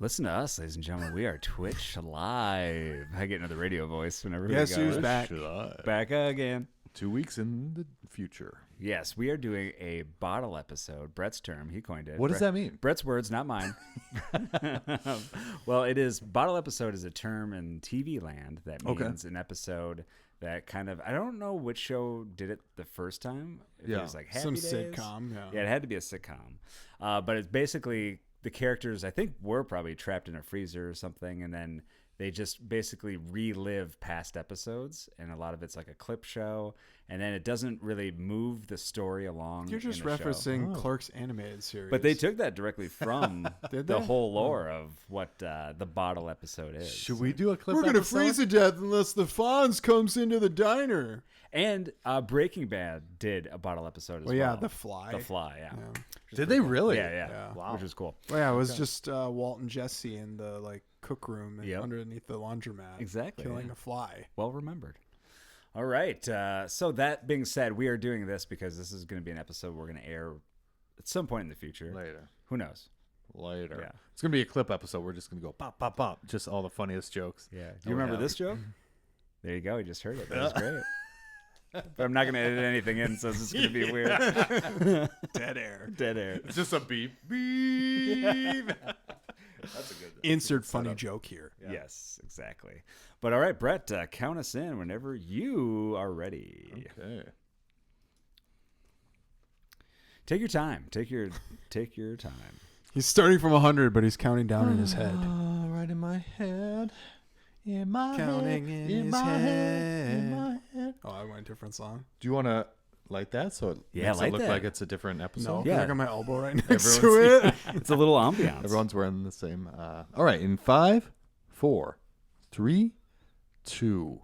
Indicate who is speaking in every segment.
Speaker 1: Listen to us, ladies and gentlemen. We are Twitch live. I get into the radio voice whenever we
Speaker 2: Guess
Speaker 1: go.
Speaker 2: who's back?
Speaker 1: Back again.
Speaker 3: 2 weeks in the future.
Speaker 1: Yes, we are doing a bottle episode. Brett's term. He coined it.
Speaker 3: What does that mean?
Speaker 1: Brett's words, not mine. Well, it is. Bottle episode is a term in TV land that means an episode that kind of, I don't know which show did it the first time. If it was like Happy
Speaker 2: Some
Speaker 1: Days.
Speaker 2: sitcom.
Speaker 1: Yeah, it had to be a sitcom. But it's basically the characters, I think, were probably trapped in a freezer or something, and then they just basically relive past episodes, and a lot of it's like a clip show, and then it doesn't really move the story along.
Speaker 2: You're just
Speaker 1: in the
Speaker 2: referencing
Speaker 1: show.
Speaker 2: Clerks animated series.
Speaker 1: But they took that directly from
Speaker 2: Did
Speaker 1: the
Speaker 2: they?
Speaker 1: whole lore of what the bottle episode is.
Speaker 3: Should we do a clip
Speaker 2: We're gonna
Speaker 3: episode?
Speaker 2: freeze to death unless the Fonz comes into the diner.
Speaker 1: And Breaking Bad did a bottle episode as well.
Speaker 2: Well, yeah, The Fly.
Speaker 1: The Fly, yeah.
Speaker 3: Did they really?
Speaker 1: Yeah.
Speaker 3: Wow.
Speaker 1: Which is cool.
Speaker 2: Well, yeah, it was just Walt and Jesse in the cook room and underneath the laundromat,
Speaker 1: Exactly,
Speaker 2: killing a fly.
Speaker 1: Well remembered. All right. So that being said, we are doing this because this is going to be an episode we're going to air at some point in the future.
Speaker 3: Later.
Speaker 1: Who knows?
Speaker 3: Later.
Speaker 1: Yeah.
Speaker 3: It's going to be a clip episode. We're just going to go pop, pop, pop. Just all the funniest jokes.
Speaker 1: Yeah. Do you remember this joke? There you go. You just heard it. That was great. But I'm not going to edit anything in, so it's just going to be weird.
Speaker 2: Dead air.
Speaker 1: Dead air.
Speaker 3: It's just a beep. Beep.
Speaker 1: That's a good
Speaker 2: Insert funny joke here.
Speaker 1: Yeah. Yes, exactly. But all right, Brett, count us in whenever you are ready.
Speaker 3: Okay.
Speaker 1: Take your time. Take your time.
Speaker 2: He's starting from 100, but he's counting down in his head.
Speaker 3: Right in my head. In my
Speaker 2: Counting
Speaker 3: head.
Speaker 2: in his
Speaker 3: my
Speaker 2: head.
Speaker 3: In my head.
Speaker 2: Oh, I went a different song.
Speaker 3: Do you want to light that so it makes
Speaker 1: light
Speaker 3: it look
Speaker 1: that.
Speaker 3: like it's a different
Speaker 2: No,
Speaker 3: episode?
Speaker 1: Yeah.
Speaker 2: I got my elbow right next to
Speaker 3: Everyone's-
Speaker 2: it.
Speaker 1: It's a little ambiance.
Speaker 3: Everyone's wearing the same. All right. In 5, 4, 3, 2.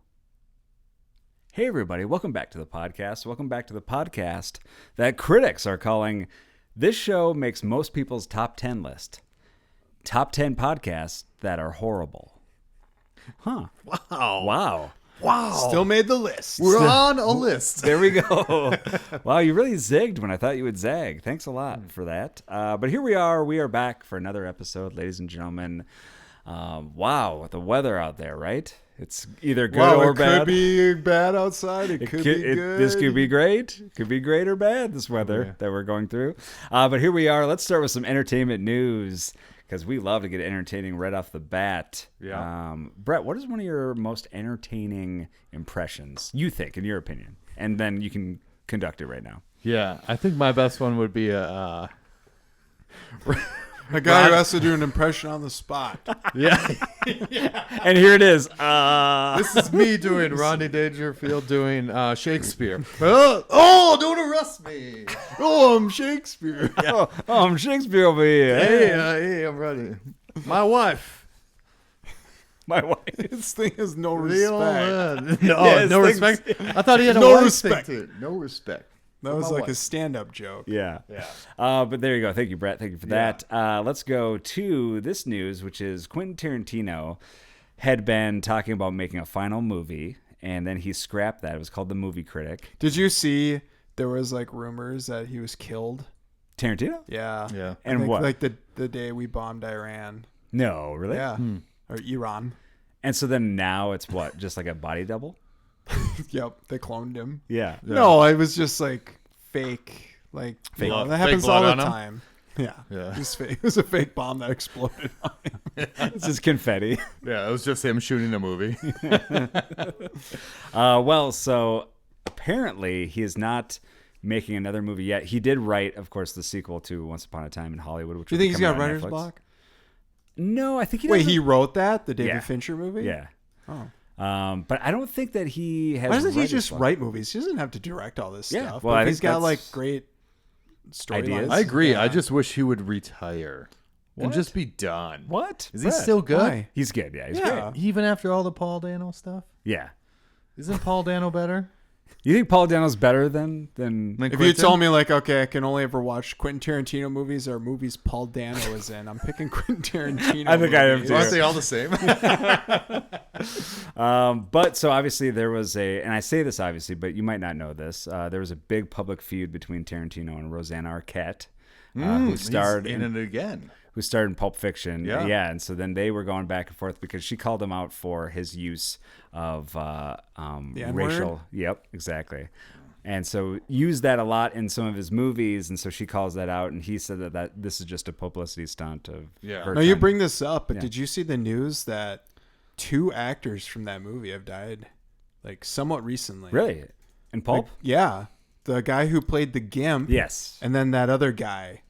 Speaker 1: Hey, everybody. Welcome back to the podcast. Welcome back to the podcast that critics are calling this show makes most people's top 10 list. Top 10 podcasts that are horrible. Huh. Wow.
Speaker 3: Wow.
Speaker 2: Still made the list.
Speaker 3: We're on a list.
Speaker 1: There we go. Wow, you really zigged when I thought you would zag. Thanks a lot for that. But here we are. We are back for another episode, ladies and gentlemen. Wow, the weather out there, right? It's either good or
Speaker 2: it
Speaker 1: bad.
Speaker 2: could be bad outside. It could be good.
Speaker 1: This could be great. Could be great or bad, this weather that we're going through. But here we are. Let's start with some entertainment news because we love to get entertaining right off the bat.
Speaker 3: Yeah.
Speaker 1: Brett, what is one of your most entertaining impressions, you think, in your opinion? And then you can conduct it right now.
Speaker 3: Yeah, I think my best one would be a
Speaker 2: guy who has to do an impression on the spot.
Speaker 3: yeah.
Speaker 1: And here it is.
Speaker 3: This is me doing Rodney Dangerfield doing Shakespeare. Oh, don't arrest me.
Speaker 2: Oh, I'm Shakespeare.
Speaker 1: Oh, I'm Shakespeare over here.
Speaker 3: Hey, I'm ready. My wife.
Speaker 1: My wife.
Speaker 2: This thing has no
Speaker 3: Real,
Speaker 2: respect.
Speaker 3: no,
Speaker 1: Yes,
Speaker 3: no
Speaker 1: thanks.
Speaker 3: respect. I thought he had a
Speaker 2: No
Speaker 3: wife
Speaker 2: respect.
Speaker 3: thing too. No respect.
Speaker 2: That was
Speaker 3: my
Speaker 2: like a
Speaker 3: wife.
Speaker 2: stand-up joke.
Speaker 1: Yeah.
Speaker 3: Yeah.
Speaker 1: But there you go. Thank you, Brett. Thank you for that. Let's go to this news, which is Quentin Tarantino had been talking about making a final movie, and then he scrapped that. It was called The Movie Critic.
Speaker 2: Did you see there was rumors that he was killed?
Speaker 1: Tarantino?
Speaker 2: Yeah.
Speaker 3: Yeah.
Speaker 2: I
Speaker 1: And
Speaker 2: think,
Speaker 1: what?
Speaker 2: Like the day we bombed Iran.
Speaker 1: No, really?
Speaker 2: Yeah. Or Iran.
Speaker 1: And so then now it's what? Just like a body double?
Speaker 2: Yep. They cloned him.
Speaker 1: Yeah.
Speaker 2: No, it was just fake.
Speaker 1: Fake
Speaker 2: that
Speaker 3: blood
Speaker 2: happens all the
Speaker 3: on him?
Speaker 2: time. Yeah.
Speaker 3: Yeah.
Speaker 2: It was fake. It was a fake bomb that exploded on him.
Speaker 1: It's just confetti.
Speaker 3: Yeah, it was just him shooting a movie.
Speaker 1: Well, so apparently he is not making another movie yet. He did write, of course, the sequel to Once Upon a Time in Hollywood, which
Speaker 2: Do you
Speaker 1: will be
Speaker 2: think he's
Speaker 1: coming
Speaker 2: got
Speaker 1: out on
Speaker 2: writer's
Speaker 1: Netflix.
Speaker 2: block?
Speaker 1: No, I think he
Speaker 2: Wait,
Speaker 1: doesn't.
Speaker 2: he wrote that? The David
Speaker 1: Yeah.
Speaker 2: Fincher movie?
Speaker 1: Yeah.
Speaker 2: Oh.
Speaker 1: But I don't think that he has.
Speaker 2: Why doesn't he
Speaker 1: writer's
Speaker 2: just
Speaker 1: block.
Speaker 2: wait movies? He doesn't have to direct all this
Speaker 1: Yeah,
Speaker 2: stuff.
Speaker 1: well,
Speaker 2: But
Speaker 1: I
Speaker 2: if
Speaker 1: think
Speaker 2: he's got
Speaker 1: that's-
Speaker 2: great
Speaker 1: Ideas.
Speaker 2: storylines.
Speaker 3: I agree.
Speaker 2: Yeah.
Speaker 3: I just wish he would retire and
Speaker 1: What?
Speaker 3: just be done.
Speaker 1: What?
Speaker 3: Is he
Speaker 1: Brett.
Speaker 3: still good?
Speaker 2: Why?
Speaker 1: He's good. Yeah, he's
Speaker 2: Yeah.
Speaker 1: great.
Speaker 3: Even after all the Paul Dano stuff?
Speaker 1: Yeah.
Speaker 3: Isn't Paul Dano better?
Speaker 1: You think Paul Dano's better than?
Speaker 2: If you told me okay, I can only ever watch Quentin Tarantino movies or movies Paul Dano is in, I'm picking Quentin Tarantino.
Speaker 1: I think I am
Speaker 2: movies.
Speaker 1: too.
Speaker 3: Aren't they all the same?
Speaker 1: But so obviously there was and I say this obviously, but you might not know this. There was a big public feud between Tarantino and Rosanna Arquette, who starred
Speaker 3: in it again.
Speaker 1: who starred in Pulp Fiction.
Speaker 3: Yeah.
Speaker 1: And so then they were going back and forth because she called him out for his use of racial. Yep, exactly. And so used that a lot in some of his movies, and so she calls that out, and he said that this is just a publicity stunt of her.
Speaker 2: No, you bring this up, but did you see the news that 2 actors from that movie have died, like somewhat recently?
Speaker 1: Really? In Pulp?
Speaker 2: Yeah. The guy who played the Gimp.
Speaker 1: Yes.
Speaker 2: And then that other guy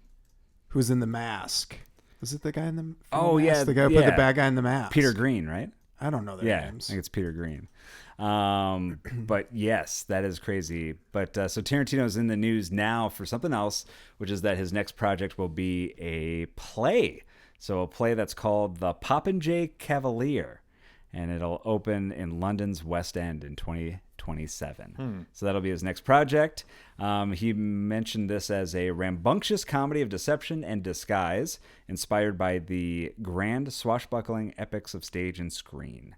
Speaker 2: who was in The Mask. Was it the guy in the Mask?
Speaker 1: Yeah.
Speaker 2: The guy who played the bad guy in The Mask.
Speaker 1: Peter Green, right?
Speaker 2: I don't know their names.
Speaker 1: I think it's Peter Green. But yes, that is crazy. But so Tarantino's in the news now for something else, which is that his next project will be a play. So a play that's called The Popinjay Cavalier. And it'll open in London's West End in 2027. So that'll be his next project. He mentioned this as a rambunctious comedy of deception and disguise, inspired by the grand swashbuckling epics of stage and screen.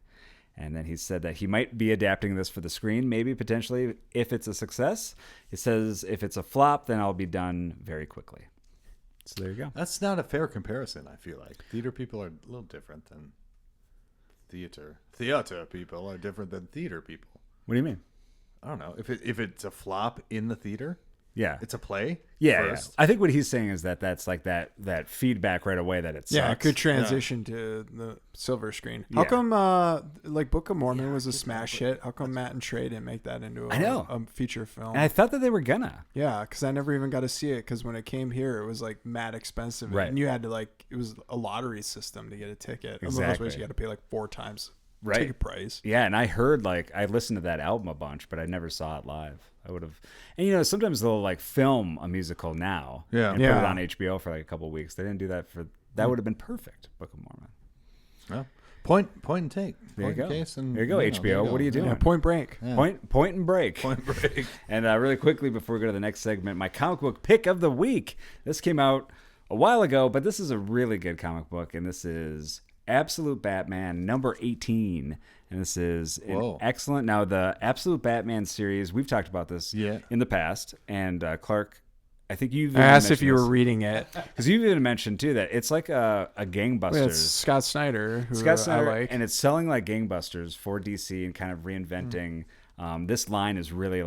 Speaker 1: And then he said that he might be adapting this for the screen, maybe potentially if it's a success. He says if it's a flop, then I'll be done very quickly. So there you go.
Speaker 3: That's not a fair comparison, I feel like. Theater people are a little different than theater. Theater people are different than theater people.
Speaker 1: What do you mean?
Speaker 3: I don't know. If it's a flop in the theater,
Speaker 1: Yeah.
Speaker 3: it's a play.
Speaker 1: Yeah.
Speaker 3: First.
Speaker 1: I think what he's saying is that's like that feedback right away that it sucks.
Speaker 2: Yeah, it could transition to the silver screen. How come like Book of Mormon was a smash hit? How come Matt and Trey didn't make that into a feature film?
Speaker 1: And I thought that they were gonna.
Speaker 2: Yeah, because I never even got to see it because when it came here, it was like mad expensive.
Speaker 1: Right.
Speaker 2: And you had to it was a lottery system to get a ticket.
Speaker 1: Exactly.
Speaker 2: Otherwise, you got to pay like 4 times ticket price.
Speaker 1: Yeah, and I heard I listened to that album a bunch, but I never saw it live. I would have, and sometimes they'll film a musical now, and put it on HBO for a couple of weeks. They didn't do that that would have been perfect. Book of Mormon.
Speaker 3: Yeah. Point and take.
Speaker 1: There you go.
Speaker 3: Case and,
Speaker 1: there you go. HBO. What are you doing?
Speaker 2: Yeah, Point Break.
Speaker 1: Yeah. Point and break.
Speaker 3: Point Break.
Speaker 1: And really quickly before we go to the next segment, my comic book pick of the week. This came out a while ago, but this is a really good comic book, and this is Absolute Batman number 18. And this is an excellent. Now, the Absolute Batman series, we've talked about this in the past. And Clark, I think you've
Speaker 2: asked if you were reading it.
Speaker 1: Because you've even mentioned, too, that it's like a gangbusters.
Speaker 2: Yeah, it's Scott Snyder, I like.
Speaker 1: And it's selling like gangbusters for DC and kind of reinventing. This line is really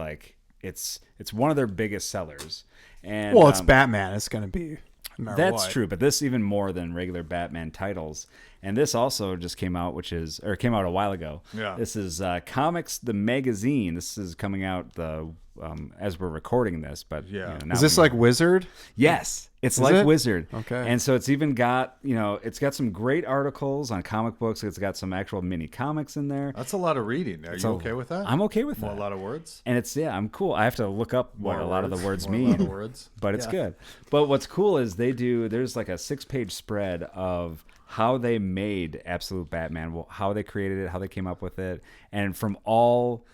Speaker 1: it's one of their biggest sellers. And
Speaker 2: it's Batman. It's going to be.
Speaker 1: That's true, but this even more than regular Batman titles. And this also just came out, came out a while ago.
Speaker 3: Yeah.
Speaker 1: This is Comics the Magazine. This is coming out as we're recording this, but
Speaker 2: is this like Wizard?
Speaker 1: Yes. It's like Wizard.
Speaker 2: Okay.
Speaker 1: And so it's even got, it's got some great articles on comic books. It's got some actual mini comics in there.
Speaker 3: That's a lot of reading. Are you okay with that?
Speaker 1: I'm okay with that.
Speaker 3: A lot of words?
Speaker 1: And I'm cool. I have to look up what a lot of the words mean.
Speaker 3: A lot of words.
Speaker 1: But it's good. But what's cool is there's like a 6-page spread of how they made Absolute Batman, how they created it, how they came up with it, and from all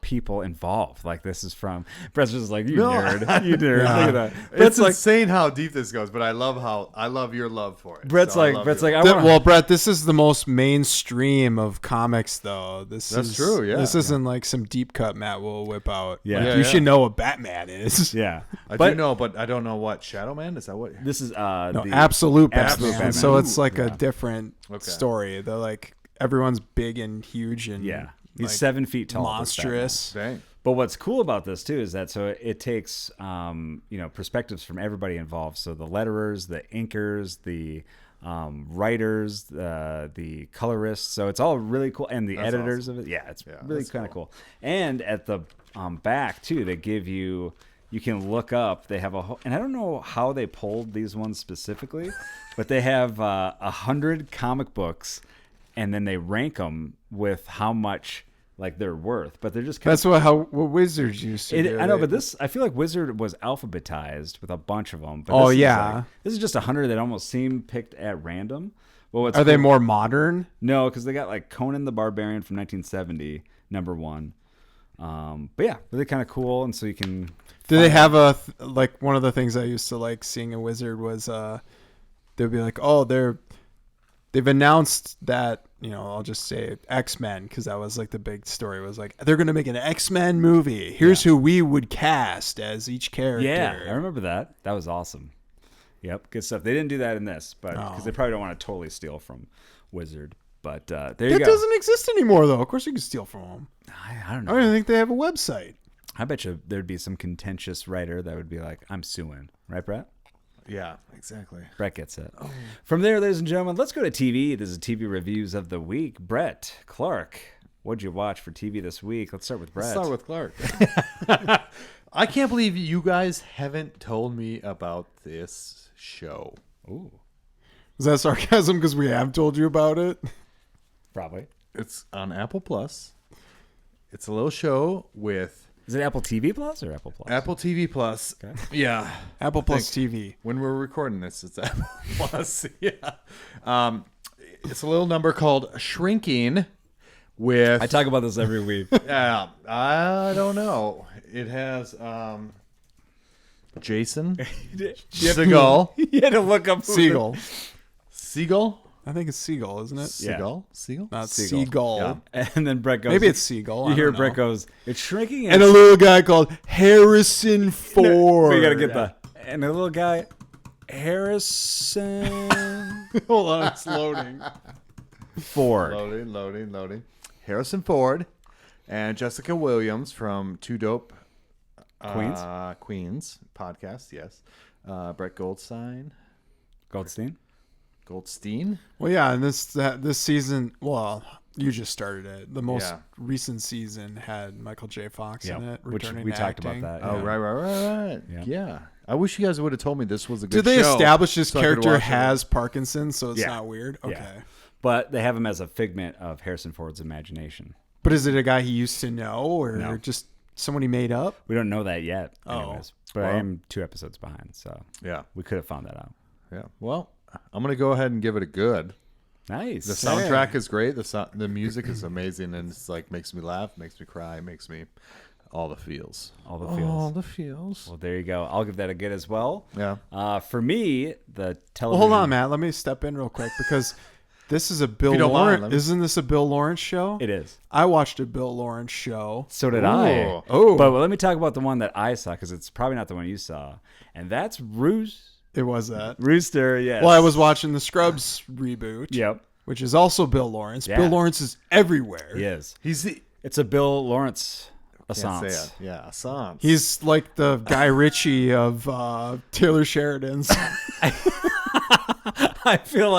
Speaker 1: people involved. Like this is from Brett's just like, you nerd. You nerd. Look at that.
Speaker 3: It's insane how deep this goes, but I love your love for it.
Speaker 1: Brett's like
Speaker 2: Brett, this is the most mainstream of comics though. That's
Speaker 3: true, yeah.
Speaker 2: This isn't like some deep cut Matt will whip out.
Speaker 1: Yeah.
Speaker 2: You should know what Batman is.
Speaker 1: Yeah.
Speaker 3: I do know, but I don't know what Shadow Man is. That what
Speaker 1: this is?
Speaker 2: The Absolute Batman.
Speaker 1: Batman.
Speaker 2: So it's like a different story. They're like everyone's big and huge and
Speaker 1: he's 7 feet tall,
Speaker 2: monstrous.
Speaker 1: But what's cool about this too is that it takes perspectives from everybody involved. So the letterers, the inkers, the writers, the colorists. So it's all really cool, and the editors of it. Yeah, it's really kind of cool. And at the back too, they give you. You can look up. They have and I don't know how they pulled these ones specifically, but they have 100 comic books, and then they rank them with how much they're worth. But they're just
Speaker 2: that's what Wizards used to do.
Speaker 1: I know, but I feel like Wizard was alphabetized with a bunch of them.
Speaker 2: But
Speaker 1: this is just 100 that almost seem picked at random. Well,
Speaker 2: are they more modern?
Speaker 1: No, because they got Conan the Barbarian from 1970, number 1. But yeah, really kind of cool, and so you can.
Speaker 2: Do they have one of the things I used to like seeing in Wizard was they'd be like, they've announced that I'll just say X-Men because that was the big story was they're gonna make an X-Men movie. Here's who we would cast as each character.
Speaker 1: Yeah, I remember that. That was awesome. Yep, good stuff. They didn't do that in this, but because
Speaker 2: Oh.
Speaker 1: they probably don't want to totally steal from Wizard. But there you
Speaker 2: That
Speaker 1: go.
Speaker 2: doesn't exist anymore, though. Of course you can steal from them.
Speaker 1: I don't
Speaker 2: I
Speaker 1: know.
Speaker 2: don't even think they have a website.
Speaker 1: I bet you there'd be some contentious writer that would be like, I'm suing. Right, Brett?
Speaker 3: Yeah, exactly.
Speaker 1: Brett gets it. From there, ladies and gentlemen, let's go to TV. This is TV reviews of the week. Brett, Clark, what'd you watch for TV this week? Let's start with Brett.
Speaker 3: Let's start with Clark. I can't believe you guys haven't told me about this show.
Speaker 1: Ooh,
Speaker 2: Is that sarcasm because we have told you about it?
Speaker 1: probably.
Speaker 3: It's on Apple Plus. It's a little show with
Speaker 1: Is it Apple TV Plus or Apple Plus?
Speaker 3: Apple TV Plus.
Speaker 1: Okay.
Speaker 3: Yeah.
Speaker 2: Apple Plus TV.
Speaker 3: When we're recording this, it's Apple Plus. Yeah. It's a little number called Shrinking with...
Speaker 1: I talk about this every week.
Speaker 3: Yeah, I don't know. It has Jason Seagal.
Speaker 1: You had to look up who
Speaker 2: Seagull.
Speaker 3: Seagal?
Speaker 2: I think it's Seagull, isn't it?
Speaker 1: Yeah.
Speaker 3: Seagal? Seagal?
Speaker 2: Not
Speaker 1: Seagull.
Speaker 2: Seagull.
Speaker 1: And then Brett goes.
Speaker 2: Maybe it's Seagull.
Speaker 1: You
Speaker 2: I
Speaker 1: hear
Speaker 2: don't know.
Speaker 1: Brett goes. It's shrinking.
Speaker 2: And a little guy called Harrison Ford.
Speaker 1: We gotta get the. And a little guy, Harrison
Speaker 2: Hold on, it's loading.
Speaker 1: Ford.
Speaker 3: Loading. Harrison Ford and Jessica Williams from Two Dope Queens podcast, yes. Brett Goldstein. Goldstein?
Speaker 2: Well, yeah, and this season, well, you just started it. The most
Speaker 3: Yeah.
Speaker 2: recent season had Michael J. Fox in
Speaker 1: Yeah,
Speaker 2: it,
Speaker 1: which
Speaker 2: returning
Speaker 1: we
Speaker 2: to
Speaker 1: talked
Speaker 2: acting.
Speaker 1: about that.
Speaker 3: Oh,
Speaker 1: yeah.
Speaker 3: right.
Speaker 1: Yeah.
Speaker 3: Yeah. I wish you guys would have told me this was a good
Speaker 2: Did they
Speaker 3: show.
Speaker 2: establish this
Speaker 3: so I could
Speaker 2: character
Speaker 3: watch it.
Speaker 2: has Parkinson's, so it's
Speaker 1: Yeah.
Speaker 2: not weird? Okay.
Speaker 1: Yeah. But they have him as a figment of Harrison Ford's imagination.
Speaker 2: But is it a guy he used to know, or
Speaker 1: No.
Speaker 2: just someone he made up?
Speaker 1: We don't know that yet.
Speaker 2: Oh.
Speaker 1: Anyways. But I
Speaker 3: Well.
Speaker 1: am 2 episodes behind, so
Speaker 3: Yeah.
Speaker 1: we could have found that out.
Speaker 3: Yeah. Well, I'm going to go ahead and give it a good.
Speaker 1: Nice.
Speaker 3: The soundtrack is great. The music is amazing, and it's like makes me laugh, makes me cry, makes me all the feels.
Speaker 1: All the feels.
Speaker 3: All the feels.
Speaker 1: Well, there you go. I'll give that a good as well.
Speaker 3: Yeah.
Speaker 1: For me, the
Speaker 2: Well,
Speaker 1: television.
Speaker 2: hold on, Matt. Let me step in real quick because this is a Bill
Speaker 3: you don't mind,
Speaker 2: Lawrence.
Speaker 3: let me-
Speaker 2: Isn't this a Bill Lawrence show?
Speaker 1: It is.
Speaker 2: I watched a Bill Lawrence show.
Speaker 1: So did I.
Speaker 3: Ooh.
Speaker 2: Oh.
Speaker 1: But let me talk about the one that I saw because it's probably not the one you saw, and that's
Speaker 2: It was that.
Speaker 1: Rooster. Yes.
Speaker 2: Well, I was watching the Scrubs reboot.
Speaker 1: Yep.
Speaker 2: Which is also Bill Lawrence.
Speaker 1: Yeah.
Speaker 2: Bill Lawrence is everywhere.
Speaker 1: He is.
Speaker 3: He's the
Speaker 1: It's a Bill Lawrence
Speaker 3: can't say
Speaker 1: assance.
Speaker 3: it. Yeah, Assance.
Speaker 2: He's like the Guy Ritchie of Taylor Sheridan's.
Speaker 1: I feel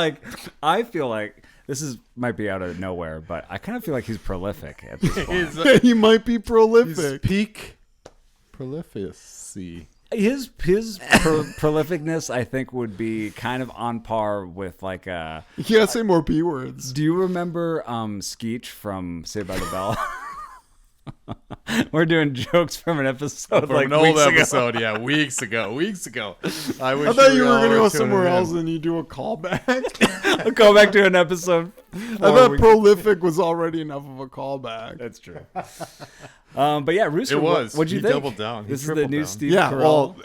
Speaker 1: like this might be out of nowhere, but I kind of feel like he's prolific at this point.
Speaker 2: He might be
Speaker 3: He's
Speaker 2: prolific.
Speaker 3: peak prolificacy.
Speaker 1: His prolificness, I think, would be kind of on par with like a.
Speaker 2: You gotta say more P words.
Speaker 1: Do you remember Skeech from Saved by the Bell? We're doing jokes from an episode
Speaker 3: From
Speaker 1: like
Speaker 3: an old
Speaker 1: weeks ago.
Speaker 3: episode, yeah, weeks ago. I wish
Speaker 2: I thought you were
Speaker 3: all
Speaker 2: gonna go
Speaker 3: tuning
Speaker 2: somewhere
Speaker 3: in.
Speaker 2: else and you do a callback.
Speaker 1: I'll go back to an episode.
Speaker 2: I thought prolific was already enough of a callback.
Speaker 1: That's true. But yeah, Rooster.
Speaker 3: It was.
Speaker 1: What'd you
Speaker 3: He
Speaker 1: think?
Speaker 3: doubled down. He
Speaker 1: This is the
Speaker 3: tripled
Speaker 1: new
Speaker 3: down.
Speaker 1: Steve
Speaker 2: Yeah,
Speaker 1: Carell.
Speaker 2: well,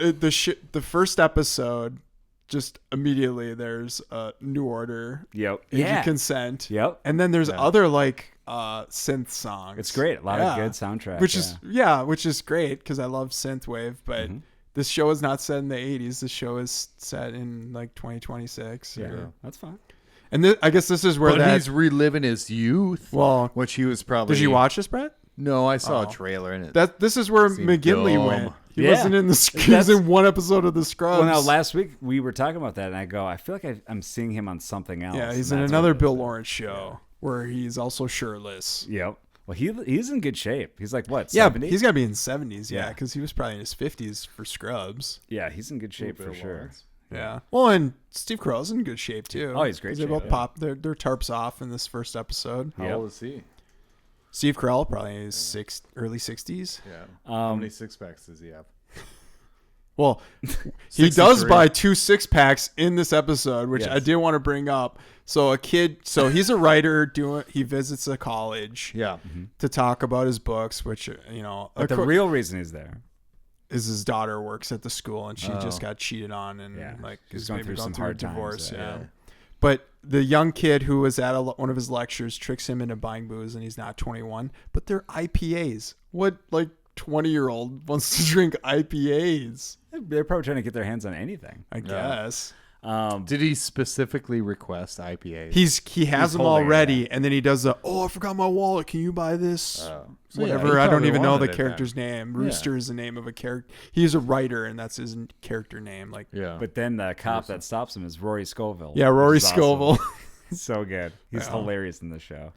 Speaker 2: the first episode, just immediately there's New Order,
Speaker 1: Yep.
Speaker 2: Age
Speaker 1: Yeah.
Speaker 2: of Consent,
Speaker 1: Yep.
Speaker 2: and then there's other like synth songs.
Speaker 1: It's great. A lot of good soundtrack.
Speaker 2: which is great because I love synthwave. But this show is not set in the 80s. This show is set in like 2026.
Speaker 1: yeah, that's fine.
Speaker 2: And I guess this is where
Speaker 3: But he's reliving his youth,
Speaker 2: well.
Speaker 3: which he was probably.
Speaker 2: Did you watch this, Brett?
Speaker 3: No, I saw
Speaker 2: Oh.
Speaker 3: a trailer in it.
Speaker 2: This is where
Speaker 3: Seemed
Speaker 2: McGinley
Speaker 3: dumb.
Speaker 2: went. He
Speaker 1: Yeah.
Speaker 2: wasn't in the. He was in one episode of the Scrubs.
Speaker 1: Well, now last week we were talking about that, and I go, I feel like I'm seeing him on something else.
Speaker 2: yeah, he's
Speaker 1: and
Speaker 2: in
Speaker 1: that's
Speaker 2: another
Speaker 1: what it
Speaker 2: Bill
Speaker 1: is.
Speaker 2: Lawrence show where he's also shirtless.
Speaker 1: Yep. Well, he's in good shape. He's like what?
Speaker 2: Yeah,
Speaker 1: 70?
Speaker 2: he's got to be in 70s. Yeah,
Speaker 1: Yeah.
Speaker 2: because he was probably in his 50s for Scrubs.
Speaker 1: Yeah, he's in good shape for
Speaker 3: Bill
Speaker 1: sure.
Speaker 3: Lawrence.
Speaker 2: Yeah. Well, and Steve Carell's in good shape too.
Speaker 1: Oh, he's great
Speaker 2: 'Cause They
Speaker 1: shape,
Speaker 2: both
Speaker 1: yeah.
Speaker 2: pop their tarps off in this first episode.
Speaker 3: How
Speaker 1: Yep.
Speaker 3: old is he?
Speaker 2: Steve Carell probably in his early 60s.
Speaker 3: Yeah. How
Speaker 1: Um,
Speaker 3: many six packs does he have?
Speaker 2: Well, he does
Speaker 3: 63.
Speaker 2: buy 2 6-packs in this episode, which I
Speaker 1: Yes.
Speaker 2: did want to bring up. So he's a writer he visits a college
Speaker 3: Yeah.
Speaker 2: to talk about his books, which
Speaker 1: But the real reason he's there.
Speaker 2: is his daughter works at the school and she just
Speaker 3: Oh.
Speaker 2: got cheated on and
Speaker 1: Yeah.
Speaker 2: like
Speaker 1: She's
Speaker 2: is
Speaker 1: going
Speaker 2: maybe
Speaker 1: through some
Speaker 2: a
Speaker 1: hard times,
Speaker 2: divorce.
Speaker 1: yeah.
Speaker 2: Yeah. But the young kid who was at one of his lectures tricks him into buying booze and he's not 21, but they're IPAs. What 20-year-old wants to drink IPAs?
Speaker 1: They're probably trying to get their hands on anything.
Speaker 2: I guess.
Speaker 3: Did he specifically request IPAs?
Speaker 2: He has them
Speaker 1: holding it,
Speaker 2: already, and then he does the, I forgot my wallet. Can you buy this?
Speaker 3: So,
Speaker 2: Whatever.
Speaker 3: yeah, he
Speaker 2: I don't
Speaker 3: probably
Speaker 2: even know the
Speaker 3: wanted it
Speaker 2: character's
Speaker 3: then.
Speaker 2: name. Rooster is the name of a character. He's a writer, and that's his character name. Like,
Speaker 3: Yeah.
Speaker 1: But then the cop that stops him is Rory Scovel.
Speaker 2: yeah, Rory
Speaker 1: which is awesome.
Speaker 2: Scoville.
Speaker 1: So good. He's hilarious in the show.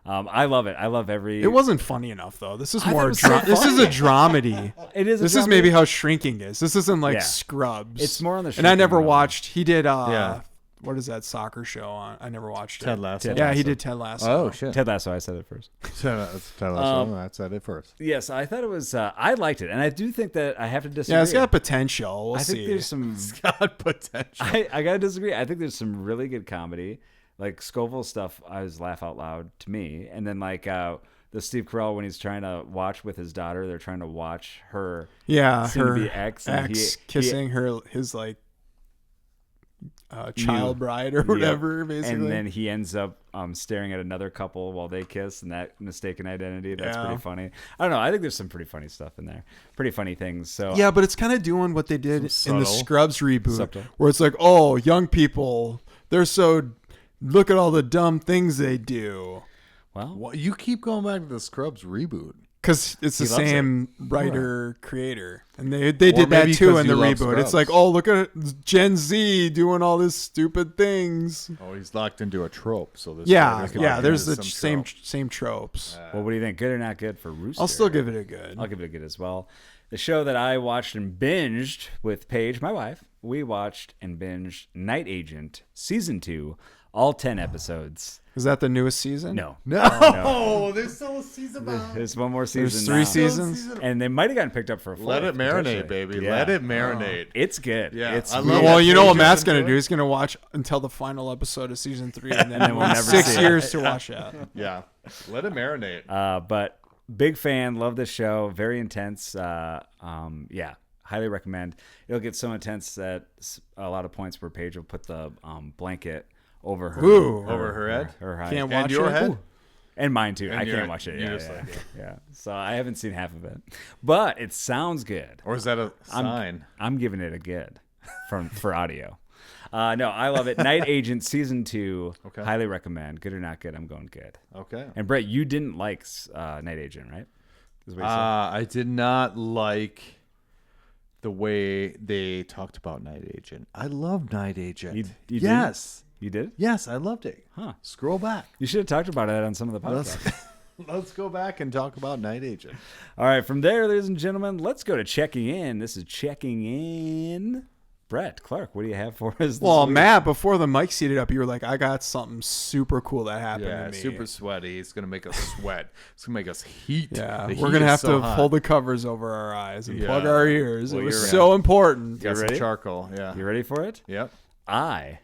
Speaker 1: I love it. I love every.
Speaker 2: It wasn't funny enough though. This is
Speaker 1: I thought
Speaker 2: more.
Speaker 1: it was so
Speaker 2: This is a dramedy.
Speaker 1: It is.
Speaker 2: This is maybe how Shrinking is. This isn't like
Speaker 1: Yeah.
Speaker 2: Scrubs.
Speaker 1: It's more on the.
Speaker 2: And I
Speaker 1: Shrinking
Speaker 2: never
Speaker 1: level.
Speaker 2: watched. He did.
Speaker 3: Yeah.
Speaker 2: What is that soccer show on? I never watched
Speaker 3: Ted
Speaker 2: it.
Speaker 3: Lasso.
Speaker 2: Yeah, he did Ted Lasso.
Speaker 3: Oh shit.
Speaker 1: Ted Lasso. I said it first.
Speaker 3: Ted Lasso. I said it first.
Speaker 1: Yes, I thought it was. I liked it, and I do think that I have to disagree.
Speaker 2: Yeah, it's got potential. We'll
Speaker 1: I think
Speaker 2: see.
Speaker 1: there's some.
Speaker 3: It's got potential.
Speaker 1: I gotta disagree. I think there's some really good comedy, like Scoville stuff. I was laugh out loud to me, and then like the Steve Carell when he's trying to watch with his daughter. They're trying to watch her.
Speaker 2: Yeah,
Speaker 1: soon
Speaker 2: her
Speaker 1: to be ex, and
Speaker 2: kissing his like child bride or whatever, basically.
Speaker 1: And then he ends up staring at another couple while they kiss, and that mistaken identity. That's
Speaker 2: Yeah.
Speaker 1: pretty funny. I don't know. I think there's some pretty funny stuff in there. Pretty funny things. So
Speaker 2: Yeah, but it's kind of doing what they did in
Speaker 3: Some
Speaker 2: the
Speaker 3: subtle.
Speaker 2: Scrubs reboot,
Speaker 1: Subtle.
Speaker 2: where it's like, oh, young people, they're so. Look at all the dumb things they do.
Speaker 1: well,
Speaker 3: Well, you keep going back to the Scrubs reboot.
Speaker 2: Because it's the
Speaker 1: He loves
Speaker 2: same writer creator, and they did that
Speaker 3: maybe
Speaker 2: too
Speaker 3: 'cause
Speaker 2: in the
Speaker 3: you love
Speaker 2: reboot. It's
Speaker 3: Scrubs.
Speaker 2: like, oh, look at Gen Z doing all this stupid things.
Speaker 3: Oh, he's locked into a trope. So this
Speaker 2: Yeah,
Speaker 3: writer's
Speaker 2: yeah.
Speaker 3: locked
Speaker 2: There's
Speaker 3: into
Speaker 2: the
Speaker 3: some
Speaker 2: same
Speaker 3: trope.
Speaker 2: tropes.
Speaker 1: well, what do you think? Good or not good for Rooster?
Speaker 2: I'll still give it a good.
Speaker 1: I'll give it a good as well. The show that I watched and binged with Paige, my wife, we watched and binged Night Agent season 2, all 10 episodes.
Speaker 2: Is that the newest season?
Speaker 1: No,
Speaker 3: No, there's still a season.
Speaker 1: there's one more season.
Speaker 2: There's 3
Speaker 1: now.
Speaker 2: seasons.
Speaker 1: and they might have gotten picked up for a fourth.
Speaker 3: Let it marinate,
Speaker 1: potentially.
Speaker 3: baby.
Speaker 1: Yeah.
Speaker 3: Let it marinate.
Speaker 1: It's good.
Speaker 3: Yeah,
Speaker 1: it's
Speaker 3: I love
Speaker 1: really-
Speaker 3: it.
Speaker 2: Well, you know what
Speaker 3: Paige
Speaker 2: Matt's
Speaker 3: is
Speaker 2: gonna
Speaker 3: into
Speaker 2: do?
Speaker 3: it?
Speaker 2: He's gonna watch until the final episode of season 3, and then
Speaker 1: we'll never
Speaker 2: 6
Speaker 1: see it.
Speaker 2: years to watch that.
Speaker 3: Yeah, let it marinate.
Speaker 1: But big fan, love this show. Very intense. Yeah, highly recommend. It'll get so intense that a lot of points where Paige will put the blanket over her,
Speaker 2: Ooh.
Speaker 3: Over her head?
Speaker 1: her height.
Speaker 2: Can't
Speaker 3: And
Speaker 2: watch
Speaker 3: your
Speaker 2: it.
Speaker 3: head?
Speaker 2: Ooh.
Speaker 1: And mine too. I
Speaker 3: your-
Speaker 1: can't watch it.
Speaker 3: you
Speaker 1: Yeah,
Speaker 3: just
Speaker 1: yeah,
Speaker 3: like it.
Speaker 1: yeah. So I haven't seen half of it, but it sounds good.
Speaker 3: Or is that a sign?
Speaker 1: I'm giving it a good for audio. No, I love it. Night Agent season 2.
Speaker 3: Okay.
Speaker 1: Highly recommend. Good or not good? I'm going good.
Speaker 3: Okay.
Speaker 1: And Brett, you didn't like Night Agent, right? Is what you said.
Speaker 3: I did not like the way they talked about Night Agent. I love Night Agent.
Speaker 1: You did?
Speaker 3: yes.
Speaker 1: You did?
Speaker 3: Yes, I loved it.
Speaker 1: Huh.
Speaker 3: Scroll back.
Speaker 1: You should have talked about it on some of the podcasts.
Speaker 3: Let's go back and talk about Night Agent.
Speaker 1: All right, from there, ladies and gentlemen, let's go to checking in. This is checking in. Brett, Clark, what do you have for us this
Speaker 2: Well,
Speaker 1: week?
Speaker 2: Matt, before the mic seated up, you were like, I got something super cool that happened
Speaker 3: Yeah,
Speaker 2: to me.
Speaker 3: super sweaty. It's gonna make us sweat. It's gonna make us heat.
Speaker 2: Yeah,
Speaker 3: The
Speaker 2: we're
Speaker 3: heat
Speaker 2: gonna
Speaker 3: is
Speaker 2: have
Speaker 3: so
Speaker 2: to
Speaker 3: hot.
Speaker 2: hold the covers over our eyes and
Speaker 3: Yeah.
Speaker 2: plug our ears.
Speaker 1: Well,
Speaker 2: It was
Speaker 1: you're-
Speaker 2: so important.
Speaker 3: Got some
Speaker 1: ready?
Speaker 3: charcoal. Yeah.
Speaker 1: You ready for it?
Speaker 3: Yep.
Speaker 1: I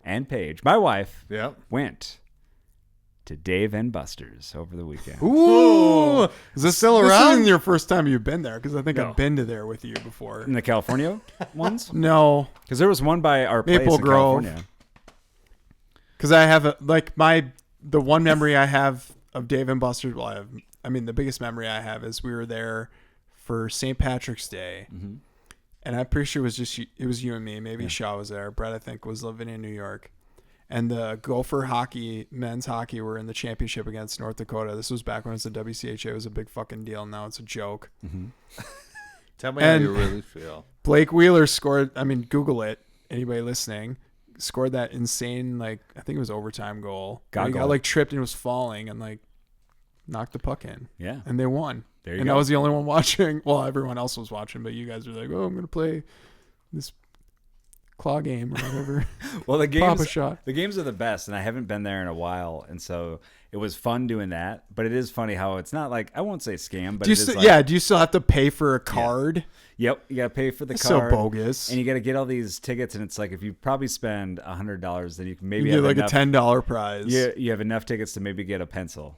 Speaker 1: and Paige, my wife,
Speaker 3: Yep.
Speaker 1: went to Dave and Buster's over the weekend.
Speaker 2: Ooh, is this
Speaker 3: Still
Speaker 2: This
Speaker 3: around?
Speaker 2: isn't your first time you've been there, because I think
Speaker 1: No.
Speaker 2: I've been to there with you before.
Speaker 1: In the California ones?
Speaker 2: No,
Speaker 1: Because there was one by our place
Speaker 2: Maple
Speaker 1: in
Speaker 2: Grove.
Speaker 1: California.
Speaker 2: because I have the one memory I have of Dave and Buster's. Well, the biggest memory I have is we were there for St. Patrick's Day, and I'm pretty sure it was you and me. Maybe Shaw was there. Brett, I think, was living in New York. And the Gopher men's hockey were in the championship against North Dakota. This was back when it was the WCHA. It was a big fucking deal. Now it's a joke.
Speaker 3: Tell me
Speaker 2: And-
Speaker 3: how you really feel.
Speaker 2: Blake Wheeler scored. Google it. Anybody listening, scored that insane, I think it was overtime goal.
Speaker 1: God
Speaker 2: He
Speaker 1: goal.
Speaker 2: got tripped and was falling and knocked the puck in.
Speaker 1: Yeah.
Speaker 2: And they won.
Speaker 1: There you
Speaker 2: and
Speaker 1: go.
Speaker 2: I was the only one watching. Well, everyone else was watching, but you guys were like, "Oh, I'm gonna play this claw game or whatever."
Speaker 1: Well, the
Speaker 2: Pop a
Speaker 1: games,
Speaker 2: shot.
Speaker 1: the games are the best, and I haven't been there in a while, and so it was fun doing that. But it is funny how it's not I won't say scam, but
Speaker 2: Do you
Speaker 1: it is
Speaker 2: still, do you still have to pay for a card?
Speaker 1: Yep, you gotta pay for the
Speaker 2: That's so
Speaker 1: card.
Speaker 2: bogus.
Speaker 1: And you gotta get all these tickets, and it's like if you probably spend $100, then you can maybe
Speaker 2: You
Speaker 1: have
Speaker 2: get
Speaker 1: enough,
Speaker 2: a $10 prize.
Speaker 1: You have enough tickets to maybe get a pencil,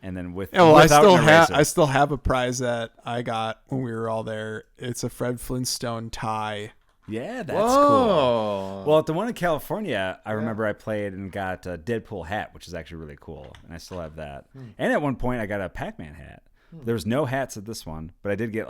Speaker 1: and then
Speaker 2: Yeah, well,
Speaker 1: without an eraser.
Speaker 2: I still have a prize that I got when we were all there. It's a Fred Flintstone tie.
Speaker 1: Yeah, that's cool.
Speaker 3: Whoa.
Speaker 1: Well, at the one in California, I remember I played and got a Deadpool hat, which is actually really cool, and I still have that. And at one point, I got a Pac-Man hat. There was no hats at this one, but I did get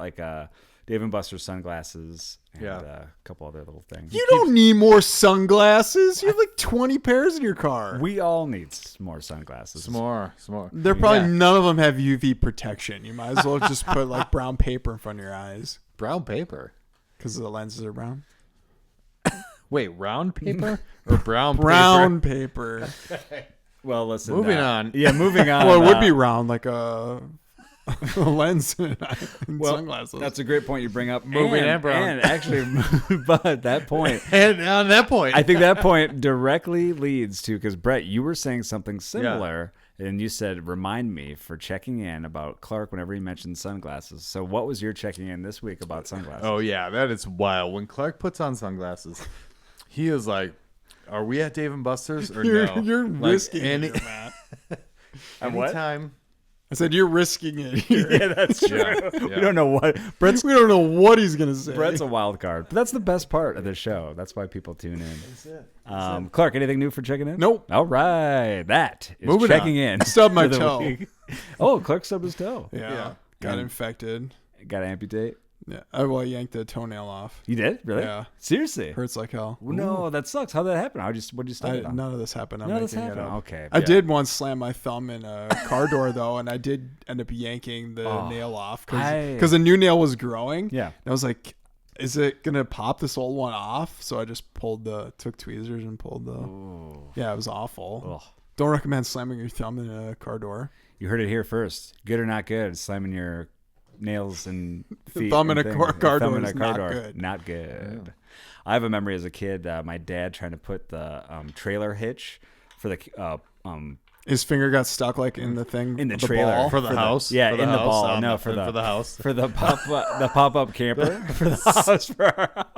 Speaker 1: Dave & Buster's sunglasses and
Speaker 3: Yeah.
Speaker 1: a couple other little things.
Speaker 2: You don't need more sunglasses. You have like 20 pairs in your car.
Speaker 1: We all need more sunglasses.
Speaker 3: Some more.
Speaker 2: They're probably
Speaker 3: Yeah.
Speaker 2: none of them have UV protection. You might as well just put like brown paper in front of your eyes
Speaker 3: Brown paper.
Speaker 2: because the lenses are brown.
Speaker 3: Wait, round paper or brown paper?
Speaker 2: Brown paper.
Speaker 1: Well, listen.
Speaker 3: Moving on.
Speaker 1: Yeah, moving on.
Speaker 2: Well, it would be round like a lens in
Speaker 1: well,
Speaker 2: sunglasses.
Speaker 1: That's a great point you bring up.
Speaker 3: Moving and brown.
Speaker 1: And actually, but at that point,
Speaker 3: And on that point,
Speaker 1: I think that point directly leads to, because Brett, you were saying something similar, and you said, remind me for checking in about Clark whenever he mentioned sunglasses. So what was your checking in this week about sunglasses?
Speaker 3: oh yeah, that is wild. When Clark puts on sunglasses, he is like, "Are we at Dave & Buster's or
Speaker 2: you're,
Speaker 3: no?"
Speaker 2: You're
Speaker 3: Like,
Speaker 2: risking it, here, Matt.
Speaker 1: what?
Speaker 3: Anytime.
Speaker 2: I said you're risking it here.
Speaker 1: Yeah, that's true.
Speaker 3: Yeah,
Speaker 1: We
Speaker 3: yeah.
Speaker 1: don't know what Brett's.
Speaker 2: We don't know what he's gonna say.
Speaker 1: Brett's a wild card, but that's the best part of the show. That's why people tune in.
Speaker 3: That's it.
Speaker 1: Clark, anything new for checking in?
Speaker 2: Nope.
Speaker 1: All right, that is
Speaker 3: Moving
Speaker 1: checking in.
Speaker 2: Stubbed my
Speaker 1: for the
Speaker 2: toe.
Speaker 1: week. Oh, Clark stubbed his toe.
Speaker 2: Yeah. Got
Speaker 1: And-
Speaker 2: infected.
Speaker 1: Got to amputate.
Speaker 2: Yeah. I yanked the toenail off.
Speaker 1: You did? Really?
Speaker 2: Yeah.
Speaker 1: Seriously?
Speaker 2: Hurts like hell.
Speaker 1: Well, no, that sucks. How'd that happen? What did you stub it on?
Speaker 2: None of this happened. I'm
Speaker 1: None of this
Speaker 2: making it
Speaker 1: happened.
Speaker 2: up.
Speaker 1: Okay.
Speaker 2: I did once slam my thumb in a car door though, and I did end up yanking the
Speaker 1: Oh.
Speaker 2: nail off
Speaker 1: I-
Speaker 2: because a new nail was growing.
Speaker 1: Yeah.
Speaker 2: And I was like, "Is it gonna pop this old one off?" So I just took tweezers and pulled the.
Speaker 1: Ooh.
Speaker 2: Yeah, it was awful.
Speaker 1: Ugh.
Speaker 2: Don't recommend slamming your thumb in a car door.
Speaker 1: You heard it here first. Good or not good? Slamming your nails and feet.
Speaker 2: Thumb in
Speaker 1: and
Speaker 2: a
Speaker 1: things.
Speaker 2: car
Speaker 1: Thumb
Speaker 2: door
Speaker 1: in a
Speaker 2: is
Speaker 1: car
Speaker 2: not
Speaker 1: door.
Speaker 2: good.
Speaker 1: Not good. I have a memory as a kid. My dad trying to put the trailer hitch for the
Speaker 2: His finger got stuck like in the thing
Speaker 1: in the
Speaker 2: of
Speaker 1: trailer
Speaker 2: ball.
Speaker 3: For the house?
Speaker 1: Yeah,
Speaker 3: For the
Speaker 1: in the
Speaker 3: house?
Speaker 1: ball. No, for the
Speaker 3: house.
Speaker 1: for the pop up camper for the house for our house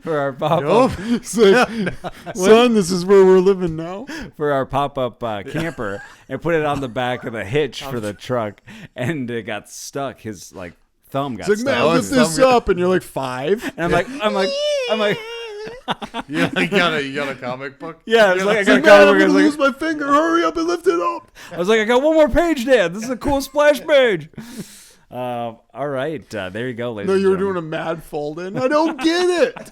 Speaker 1: for our pop
Speaker 3: Nope.
Speaker 1: up
Speaker 2: It's like, son, this is where we're living now.
Speaker 1: for our pop up camper and put it on the back of the hitch for the truck, and it got stuck. His like thumb got
Speaker 2: It's like,
Speaker 1: stuck.
Speaker 2: man, lift this up, and you're like 5.
Speaker 1: And I'm like.
Speaker 3: You got a comic book?
Speaker 1: Yeah, it's like I got a
Speaker 2: Man, I'm
Speaker 1: comic book.
Speaker 2: gonna
Speaker 1: I was
Speaker 2: lose
Speaker 1: like,
Speaker 2: my finger. Hurry up and lift it up.
Speaker 1: I got one more page, Dad. This is a cool splash page. All right, there you go, ladies.
Speaker 2: No,
Speaker 1: and
Speaker 2: you were doing
Speaker 1: gentlemen.
Speaker 2: a mad fold in. I don't get it.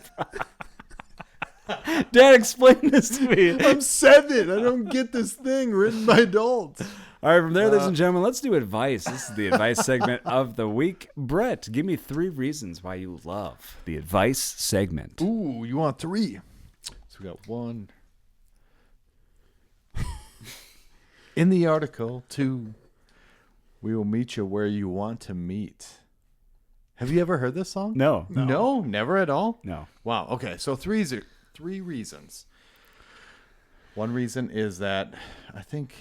Speaker 1: Dad, explain this to me.
Speaker 2: I'm 7. I don't get this thing written by adults.
Speaker 1: All right, from there, ladies and gentlemen, let's do advice. This is the advice segment of the week. Brett, give me 3 reasons why you love the advice segment.
Speaker 3: Ooh, you want 3? So we got 1. In the article, 2. We will meet you where you want to meet. Have you ever heard this song?
Speaker 1: No.
Speaker 3: No, never at all?
Speaker 1: No.
Speaker 3: Wow. Okay, so 3 reasons. One reason is that I think,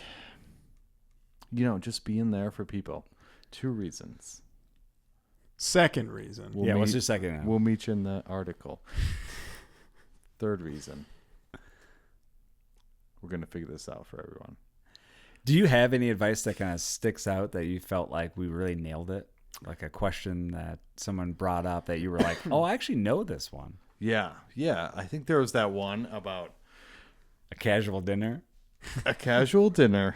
Speaker 3: just being there for people. 2 reasons.
Speaker 2: Second reason.
Speaker 3: We'll
Speaker 1: Yeah, what's
Speaker 3: meet-
Speaker 1: your second now?
Speaker 3: We'll meet you in the article. 3rd reason. We're going to figure this out for everyone.
Speaker 1: Do you have any advice that kind of sticks out that you felt like we really nailed it? Like a question that someone brought up that you were like, oh, I actually know this one.
Speaker 3: Yeah. I think there was that one about
Speaker 1: A casual dinner.
Speaker 3: a casual dinner.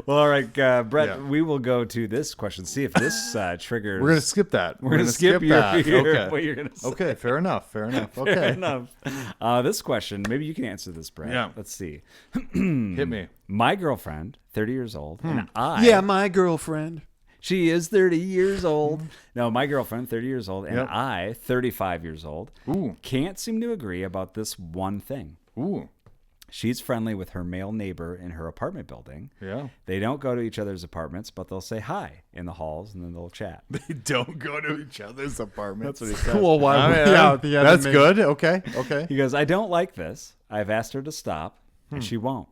Speaker 1: Well, all right, Brett,
Speaker 3: Yeah.
Speaker 1: we will go to this question. See if this triggers.
Speaker 3: We're going to skip that.
Speaker 1: We're gonna skip your,
Speaker 3: Okay.
Speaker 1: what you're gonna say.
Speaker 3: Okay, fair enough. Okay.
Speaker 1: Fair enough. This question, maybe you can answer this, Brett.
Speaker 3: Yeah.
Speaker 1: Let's see.
Speaker 3: Hit me.
Speaker 1: My girlfriend, 30 years old, and I.
Speaker 2: Yeah, my girlfriend.
Speaker 1: She is 30 years old. No, my girlfriend, 30 years old, and
Speaker 3: Yep.
Speaker 1: I, 35 years old,
Speaker 3: Ooh.
Speaker 1: can't seem to agree about this one thing.
Speaker 3: Ooh.
Speaker 1: She's friendly with her male neighbor in her apartment building.
Speaker 3: Yeah.
Speaker 1: They don't go to each other's apartments, but they'll say hi in the halls and then they'll chat.
Speaker 3: They don't go to each other's apartments.
Speaker 1: That's what he said.
Speaker 2: Well, why?
Speaker 3: I mean,
Speaker 2: yeah,
Speaker 3: that's
Speaker 2: that
Speaker 3: good. Okay.
Speaker 1: He goes, I don't like this. I've asked her to stop, and she won't.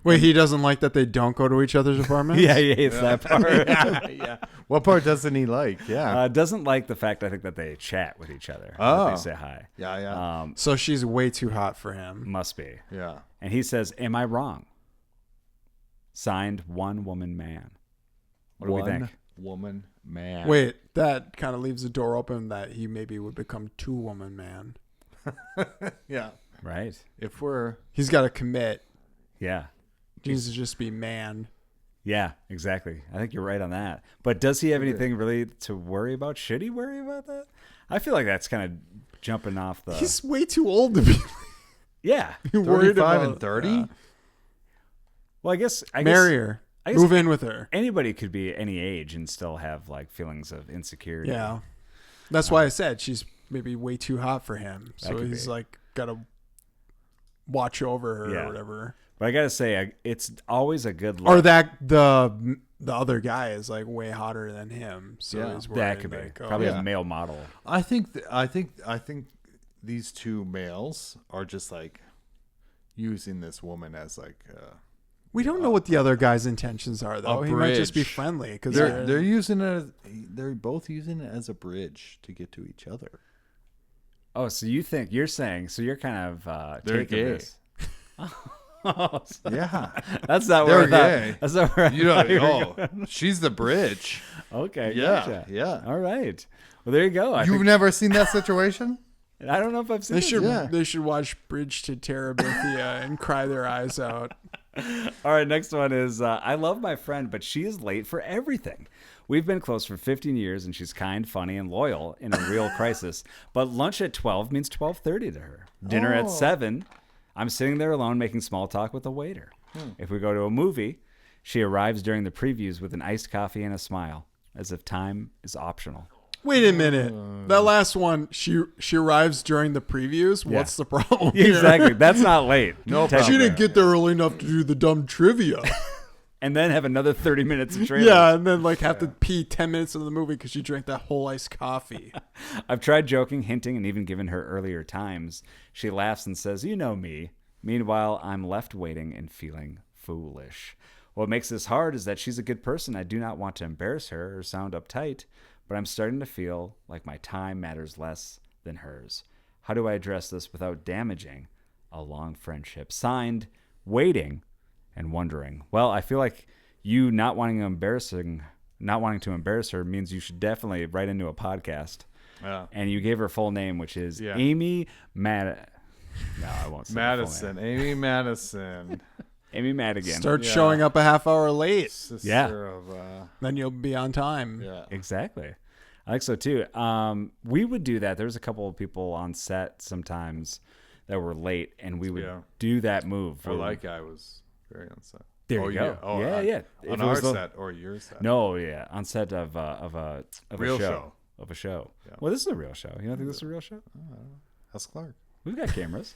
Speaker 2: Wait, he doesn't like that they don't go to each other's apartments?
Speaker 1: Yeah, he hates that part.
Speaker 3: Yeah. What part doesn't he like? Yeah.
Speaker 1: Doesn't like the fact, I think, that they chat with each other. that
Speaker 3: Oh.
Speaker 1: They say hi.
Speaker 3: Yeah.
Speaker 2: So she's way too hot for him.
Speaker 1: Must be.
Speaker 3: Yeah.
Speaker 1: And he says, am I wrong? Signed, One Woman Man. What do we
Speaker 3: One
Speaker 1: think?
Speaker 3: woman man.
Speaker 2: Wait, that kind of leaves the door open that he maybe would become 2-woman man.
Speaker 3: Yeah.
Speaker 1: Right.
Speaker 3: If we're
Speaker 2: He's got to commit.
Speaker 1: Yeah.
Speaker 2: He needs to just be man.
Speaker 1: Yeah, exactly. I think you're right on that. But does he have anything really to worry about? Should he worry about that? I feel like that's kind of jumping off the.
Speaker 2: He's way too old to be
Speaker 1: Yeah.
Speaker 2: worried
Speaker 3: 35
Speaker 2: about
Speaker 3: and 30?
Speaker 1: Well, I guess
Speaker 2: Marry her.
Speaker 1: I guess
Speaker 2: Move in with her.
Speaker 1: anybody could be any age and still have like feelings of insecurity.
Speaker 2: Yeah. That's why I said she's maybe way too hot for him. So
Speaker 1: could
Speaker 2: he's
Speaker 1: be.
Speaker 2: like got to watch over her
Speaker 1: Yeah.
Speaker 2: or whatever.
Speaker 1: But I gotta say, it's always a good look.
Speaker 2: Or that the other guy is like way hotter than him. So
Speaker 3: Yeah.
Speaker 2: he's worried,
Speaker 1: that could be
Speaker 2: like, oh,
Speaker 1: probably
Speaker 3: yeah.
Speaker 1: a male model.
Speaker 3: I think these two males are just like using this woman as like
Speaker 2: we don't know what the other guy's intentions are though. He might just be
Speaker 3: bridge.
Speaker 2: friendly because
Speaker 3: they're using it. They're both using it as a bridge to get to each other.
Speaker 1: Oh, so you're saying you're kind of
Speaker 3: They're
Speaker 1: taking
Speaker 3: gay.
Speaker 1: this.
Speaker 3: Yeah,
Speaker 1: That's not
Speaker 3: They're
Speaker 1: where I thought-
Speaker 3: gay.
Speaker 1: That's not where I
Speaker 3: you know.
Speaker 1: thought you were
Speaker 3: Oh,
Speaker 1: going.
Speaker 3: she's the bridge.
Speaker 1: Okay.
Speaker 3: Yeah,
Speaker 1: Gotcha.
Speaker 3: yeah.
Speaker 1: All right. Well, there you go.
Speaker 3: You've never seen that situation?
Speaker 1: I don't know if I've seen
Speaker 2: they
Speaker 1: this.
Speaker 2: should
Speaker 3: Yeah.
Speaker 2: they should watch Bridge to Terabithia and cry their eyes out.
Speaker 1: All right, next one is I love my friend, but she is late for everything. We've been close for 15 years, and she's kind, funny, and loyal in a real crisis. But lunch at 12 means 12:30 to her. Dinner at 7, I'm sitting there alone making small talk with a waiter. If we go to a movie, she arrives during the previews with an iced coffee and a smile, as if time is optional.
Speaker 2: Wait a minute. That last one, she arrives during the previews.
Speaker 1: Yeah.
Speaker 2: What's the problem? here?
Speaker 1: Exactly. That's not late.
Speaker 3: No
Speaker 1: Technically.
Speaker 2: She didn't get there early enough to do the dumb trivia.
Speaker 1: And then have another 30 minutes of trailer.
Speaker 2: Yeah, and then like have to pee 10 minutes into the movie because she drank that whole iced coffee.
Speaker 1: I've tried joking, hinting, and even given her earlier times. She laughs and says, "You know me." Meanwhile, I'm left waiting and feeling foolish. What makes this hard is that she's a good person. I do not want to embarrass her or sound uptight, but I'm starting to feel like my time matters less than hers. How do I address this without damaging a long friendship? Signed, Waiting and Wondering. Well, I feel like you not wanting to embarrass her means you should definitely write into a podcast.
Speaker 3: Yeah.
Speaker 1: And you gave her full name, which is
Speaker 3: Yeah.
Speaker 1: Amy No, I won't say her full name.
Speaker 3: Madison, Amy Madison,
Speaker 1: Amy Madigan.
Speaker 2: Start
Speaker 3: Yeah.
Speaker 2: showing up a half hour late.
Speaker 3: sister
Speaker 1: Yeah.
Speaker 3: of
Speaker 2: Then you'll be on time.
Speaker 3: yeah.
Speaker 1: Exactly. I think so too. We would do that. There was a couple of people on set sometimes that were late, and we would
Speaker 3: Yeah.
Speaker 1: do that move.
Speaker 3: Well,
Speaker 1: where-
Speaker 3: that guy was very on set.
Speaker 1: There
Speaker 3: Oh,
Speaker 1: you go.
Speaker 3: yeah. Oh,
Speaker 1: Yeah,
Speaker 3: on,
Speaker 1: yeah. If
Speaker 3: On
Speaker 1: it was
Speaker 3: our
Speaker 1: the-
Speaker 3: set or your set.
Speaker 1: No, yeah, on set of a
Speaker 3: Real
Speaker 1: show.
Speaker 3: show.
Speaker 1: Of a show.
Speaker 3: Yeah.
Speaker 1: Well, this is a real show. You don't think this is a real show?
Speaker 3: That's Clark.
Speaker 1: We've got cameras.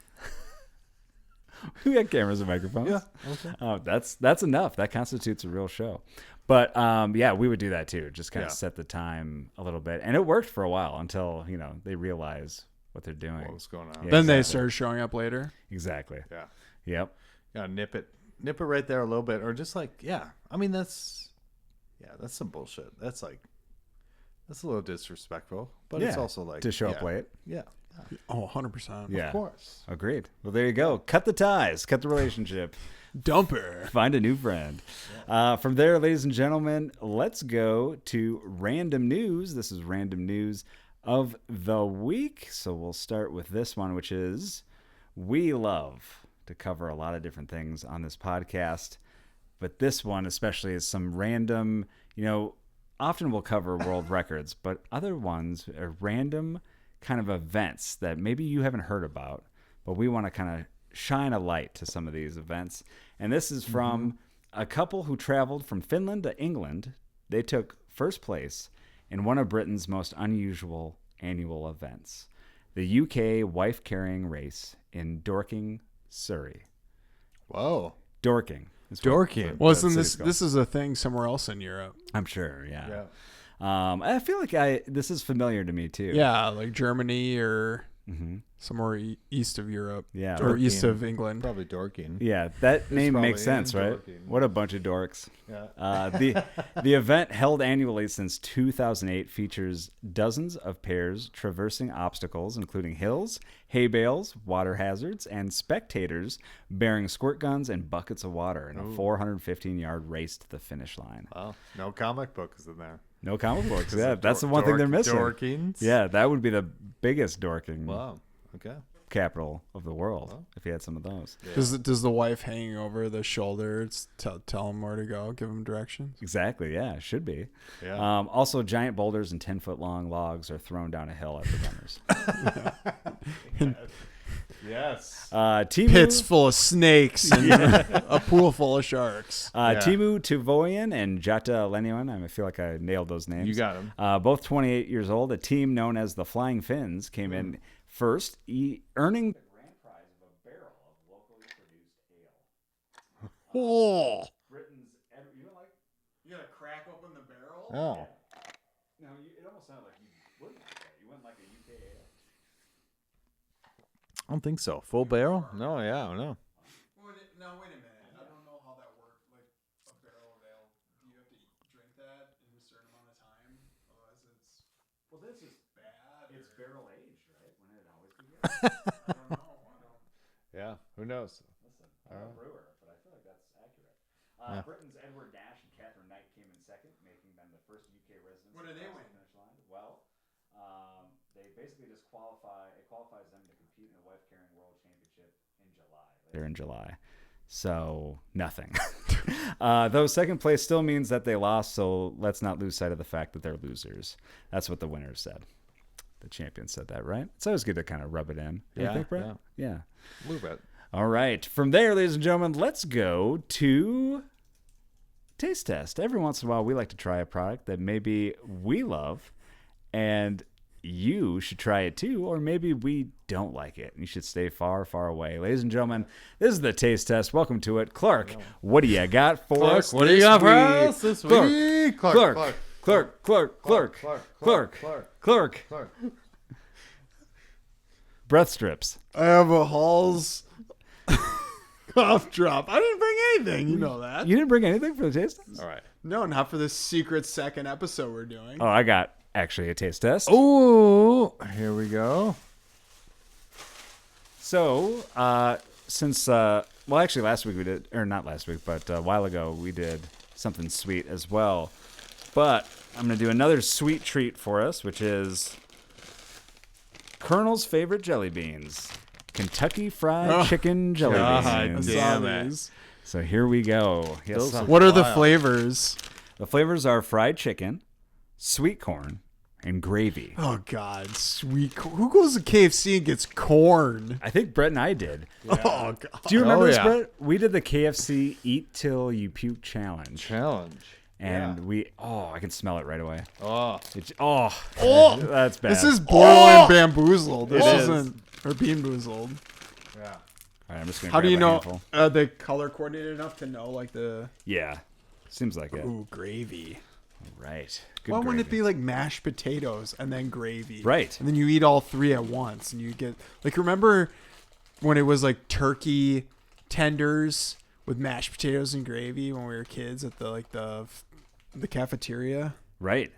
Speaker 1: We got cameras and microphones.
Speaker 3: Yeah. Okay.
Speaker 1: Oh, that's enough. That constitutes a real show. But yeah, we would do that too. Just kind of
Speaker 3: Yeah.
Speaker 1: set the time a little bit, and it worked for a while until they realize what they're doing.
Speaker 3: What was going on?
Speaker 1: Yeah.
Speaker 2: Then they
Speaker 1: Exactly.
Speaker 2: started showing up later.
Speaker 1: Exactly.
Speaker 3: Yeah.
Speaker 1: Yep.
Speaker 3: Yeah. Nip it right there a little bit, or just like I mean that's some bullshit. That's a little disrespectful, but it's
Speaker 1: Yeah,
Speaker 3: also like
Speaker 1: to show up late.
Speaker 3: Yeah.
Speaker 2: Oh, 100%.
Speaker 1: Yeah.
Speaker 3: Of course.
Speaker 1: Agreed. Well, there you go. Cut the ties. Cut the relationship.
Speaker 2: Dump her.
Speaker 1: Find a new friend. From there, ladies and gentlemen, let's go to random news. This is random news of the week. So we'll start with this one, which is we love to cover a lot of different things on this podcast. But this one especially is some random, often we'll cover world records, but other ones are random kind of events that maybe you haven't heard about, but we want to kind of shine a light to some of these events. And this is from a couple who traveled from Finland to England. They took first place in one of Britain's most unusual annual events, the UK wife-carrying race in Dorking, Surrey.
Speaker 3: Whoa.
Speaker 1: Dorking.
Speaker 3: Dorking.
Speaker 2: Wasn't
Speaker 1: that
Speaker 2: this
Speaker 1: city's called.
Speaker 2: this is a thing somewhere else in Europe?
Speaker 1: I'm sure, yeah.
Speaker 3: Yeah.
Speaker 1: I feel like this is familiar to me too.
Speaker 2: Yeah, like Germany or
Speaker 1: Mm-hmm.
Speaker 2: somewhere east of Europe.
Speaker 1: Yeah.
Speaker 2: Or east
Speaker 3: Dorking.
Speaker 2: of England.
Speaker 3: Probably Dorking.
Speaker 1: Yeah, that name
Speaker 3: probably
Speaker 1: makes sense,
Speaker 3: in
Speaker 1: right?
Speaker 3: Dorking.
Speaker 1: What a bunch of dorks.
Speaker 3: Yeah.
Speaker 1: The event, held annually since 2008, features dozens of pairs traversing obstacles, including hills, hay bales, water hazards, and spectators bearing squirt guns and buckets of water in a 415-yard race to the finish line.
Speaker 3: Wow. No comic books in there.
Speaker 1: No comic books. Yeah, that's the one thing they're missing.
Speaker 3: Dorkings.
Speaker 1: Yeah, that would be the biggest dorking.
Speaker 3: Wow. Okay.
Speaker 1: capital of the world if he had some of those.
Speaker 3: Yeah.
Speaker 2: Does the wife hanging over the shoulder tell him where to go, give him directions?
Speaker 1: Exactly. Yeah, it should be.
Speaker 3: Yeah.
Speaker 1: Also, giant boulders and 10-foot-long logs are thrown down a hill at the runners.
Speaker 3: Yes.
Speaker 1: Timu,
Speaker 2: Pits full of snakes and a pool full of sharks.
Speaker 1: Timu Tuvoyan and Jata Lenyon. I feel like I nailed those names.
Speaker 3: You got them.
Speaker 1: Both 28 years old. A team known as the Flying Finns came in first, earning the grand prize of a barrel of locally produced ale.
Speaker 2: Oh.
Speaker 1: Britain's, you don't like?
Speaker 2: You gotta crack open the barrel?
Speaker 3: Oh.
Speaker 1: No, it almost sounded like you wouldn't like that. You wouldn't like a UK ale.
Speaker 3: I don't think so. Full barrel? No, yeah, no.
Speaker 2: Now, wait a minute. I don't know how that works. Like, a barrel of ale, do you have to drink that in a certain amount of time? Otherwise, it's...
Speaker 1: Well, this is
Speaker 2: bad.
Speaker 1: It's barrel aged, right? Wouldn't it always be good?
Speaker 2: I don't know.
Speaker 3: Yeah, who knows?
Speaker 1: Listen, I'm a brewer, but I feel like that's accurate. Britain's Edward Dash and Catherine Knight came in second, making them the first UK residents.
Speaker 2: What did they win?
Speaker 1: Finish line. Well, they basically just qualify. It qualifies them to compete in the wife carrying world championship in July. They're in July, so nothing. Though second place still means that they lost, so let's not lose sight of the fact that they're losers. That's what the winners said. The champion said that, right? It's always good to kind of rub it in. Don't you think, Brett? Yeah.
Speaker 3: A little bit.
Speaker 1: All right. From there, ladies and gentlemen, let's go to taste test. Every once in a while, we like to try a product that maybe we love, and you should try it too, or maybe we don't like it. You should stay far, far away. Ladies and gentlemen, this is the taste test. Welcome to it. Clark, what do you got for us?
Speaker 3: What do you got for us this week?
Speaker 1: Clark. Breath strips.
Speaker 2: I have a Hall's cough drop. I didn't bring anything. You know that.
Speaker 1: You didn't bring anything for the taste test?
Speaker 3: All right.
Speaker 2: No, not for this secret second episode we're doing.
Speaker 1: Oh, I got actually a taste test.
Speaker 3: Oh, here we go.
Speaker 1: So, actually last week we did, or not last week, but a while ago we did something sweet as well. But I'm going to do another sweet treat for us, which is Colonel's favorite jelly beans. Kentucky Fried Chicken jelly beans.
Speaker 3: Damn it.
Speaker 1: So here we go. Yes,
Speaker 2: What are the flavors?
Speaker 1: the flavors are fried chicken, sweet corn, and gravy.
Speaker 2: Oh, God. Sweet corn. Who goes to KFC and gets corn?
Speaker 1: I think Brett and I did.
Speaker 2: Oh, God.
Speaker 1: Do you remember this,
Speaker 3: yeah.
Speaker 1: Brett? We did the KFC Eat Till You Puke Challenge. And I can smell it right away.
Speaker 3: Oh.
Speaker 1: That's bad.
Speaker 2: This is borderline bamboozled. This
Speaker 1: It is.
Speaker 2: isn't, or bean boozled.
Speaker 3: Yeah.
Speaker 1: All right, I'm just gonna.
Speaker 2: How do
Speaker 1: grab
Speaker 2: you
Speaker 1: a
Speaker 2: know?
Speaker 1: handful.
Speaker 2: Are they color coordinated enough to know, like, the...
Speaker 1: Yeah, seems like it.
Speaker 2: Ooh, gravy.
Speaker 1: Right. Good
Speaker 2: Why wouldn't it
Speaker 1: gravy.
Speaker 2: be like mashed potatoes and then gravy?
Speaker 1: Right.
Speaker 2: And then you eat all three at once and you get like, remember when it was like turkey tenders with mashed potatoes and gravy when we were kids at the cafeteria?
Speaker 1: Right.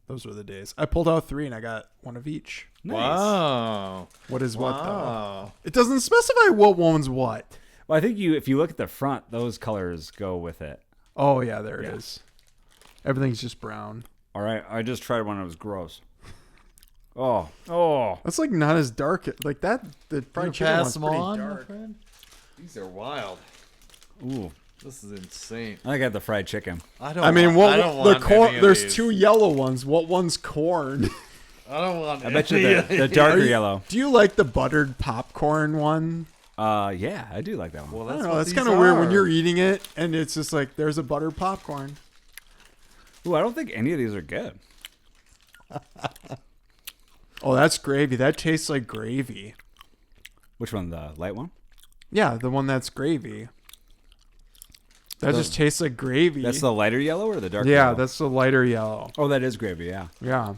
Speaker 2: Those were the days. I pulled out three and I got one of each.
Speaker 1: Nice.
Speaker 3: Wow.
Speaker 2: What is what though?
Speaker 3: Wow.
Speaker 2: It doesn't specify what one's what.
Speaker 1: Well, I think if you look at the front, those colors go with it.
Speaker 2: Oh yeah, there it is. Everything's just brown.
Speaker 1: All right, I just tried one. It was gross. Oh.
Speaker 2: That's like not as dark like that. The fried chicken
Speaker 3: Pass
Speaker 2: one's
Speaker 3: them
Speaker 2: pretty
Speaker 3: on, my
Speaker 2: dark.
Speaker 3: friend? These are wild.
Speaker 1: Ooh.
Speaker 3: This is insane.
Speaker 1: I got the fried chicken.
Speaker 3: I don't.
Speaker 2: I mean,
Speaker 3: want, I don't
Speaker 2: the
Speaker 3: want
Speaker 2: corn?
Speaker 3: any of
Speaker 2: There's
Speaker 3: these.
Speaker 2: two yellow ones. What one's corn?
Speaker 3: I don't want.
Speaker 1: I bet you
Speaker 3: any
Speaker 1: the
Speaker 3: of
Speaker 1: darker
Speaker 3: these.
Speaker 1: yellow.
Speaker 2: Do you like the buttered popcorn one?
Speaker 1: Yeah, I do like that one.
Speaker 3: Well,
Speaker 2: I
Speaker 3: that's
Speaker 2: don't know.
Speaker 3: what
Speaker 2: It's
Speaker 3: these
Speaker 2: kind of weird when
Speaker 3: are.
Speaker 2: you're eating it and it's just like there's a buttered popcorn.
Speaker 1: Ooh, I don't think any of these are good.
Speaker 2: Oh, that's gravy. That tastes like gravy.
Speaker 1: Which one? The light one?
Speaker 2: Yeah, the one that's gravy. That just tastes like gravy.
Speaker 1: That's the lighter yellow or the darker
Speaker 2: yeah,
Speaker 1: yellow?
Speaker 2: that's the lighter yellow.
Speaker 1: Oh, that is gravy, yeah.
Speaker 2: Yeah.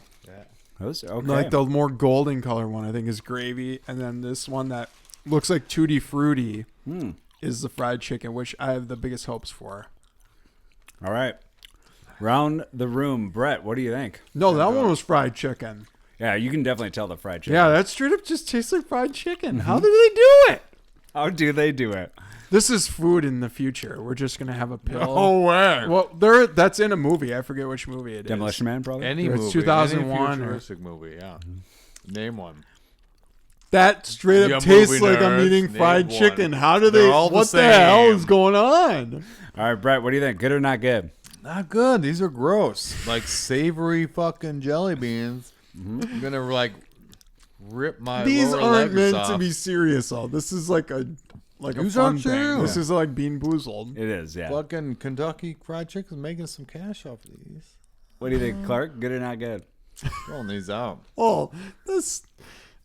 Speaker 1: Those, okay.
Speaker 2: Like the more golden color one, I think, is gravy. And then this one that looks like Tutti Frutti is the fried chicken, which I have the biggest hopes for.
Speaker 1: All right. Round the room. Brett, what do you think?
Speaker 2: No, that one was fried chicken.
Speaker 1: Yeah, you can definitely tell the fried chicken.
Speaker 2: Yeah, that straight up just tastes like fried chicken. How do they do it?
Speaker 1: How do they do it?
Speaker 2: This is food in the future. We're just gonna have a pill.
Speaker 3: Oh, where?
Speaker 2: Well, that's in a movie. I forget which movie it is.
Speaker 1: Demolition Man, probably?
Speaker 3: Any
Speaker 2: It's
Speaker 3: movie.
Speaker 2: 2001
Speaker 3: Any
Speaker 2: or-
Speaker 3: futuristic movie, yeah. Name one.
Speaker 2: That straight
Speaker 3: You
Speaker 2: up tastes
Speaker 3: movie
Speaker 2: like I'm
Speaker 3: nerds
Speaker 2: eating
Speaker 3: need
Speaker 2: fried
Speaker 3: one.
Speaker 2: chicken. How do
Speaker 3: They're
Speaker 2: they?
Speaker 3: all the
Speaker 2: What the hell
Speaker 3: same.
Speaker 2: is going on?
Speaker 1: All right, Brett, what do you think? Good or not good?
Speaker 3: Not good. These are gross. Like savory fucking jelly beans. I'm gonna like rip my
Speaker 2: These
Speaker 3: lower
Speaker 2: aren't
Speaker 3: legs
Speaker 2: meant
Speaker 3: off.
Speaker 2: to be serious. All this is like a
Speaker 3: These
Speaker 2: fun
Speaker 3: are
Speaker 2: thing.
Speaker 3: too.
Speaker 2: This is like Bean Boozled.
Speaker 1: It is, yeah.
Speaker 3: Fucking Kentucky Fried Chicken's making some cash off of these.
Speaker 1: What do you think, Clark? Good or not good?
Speaker 3: Rolling these out.
Speaker 2: Oh,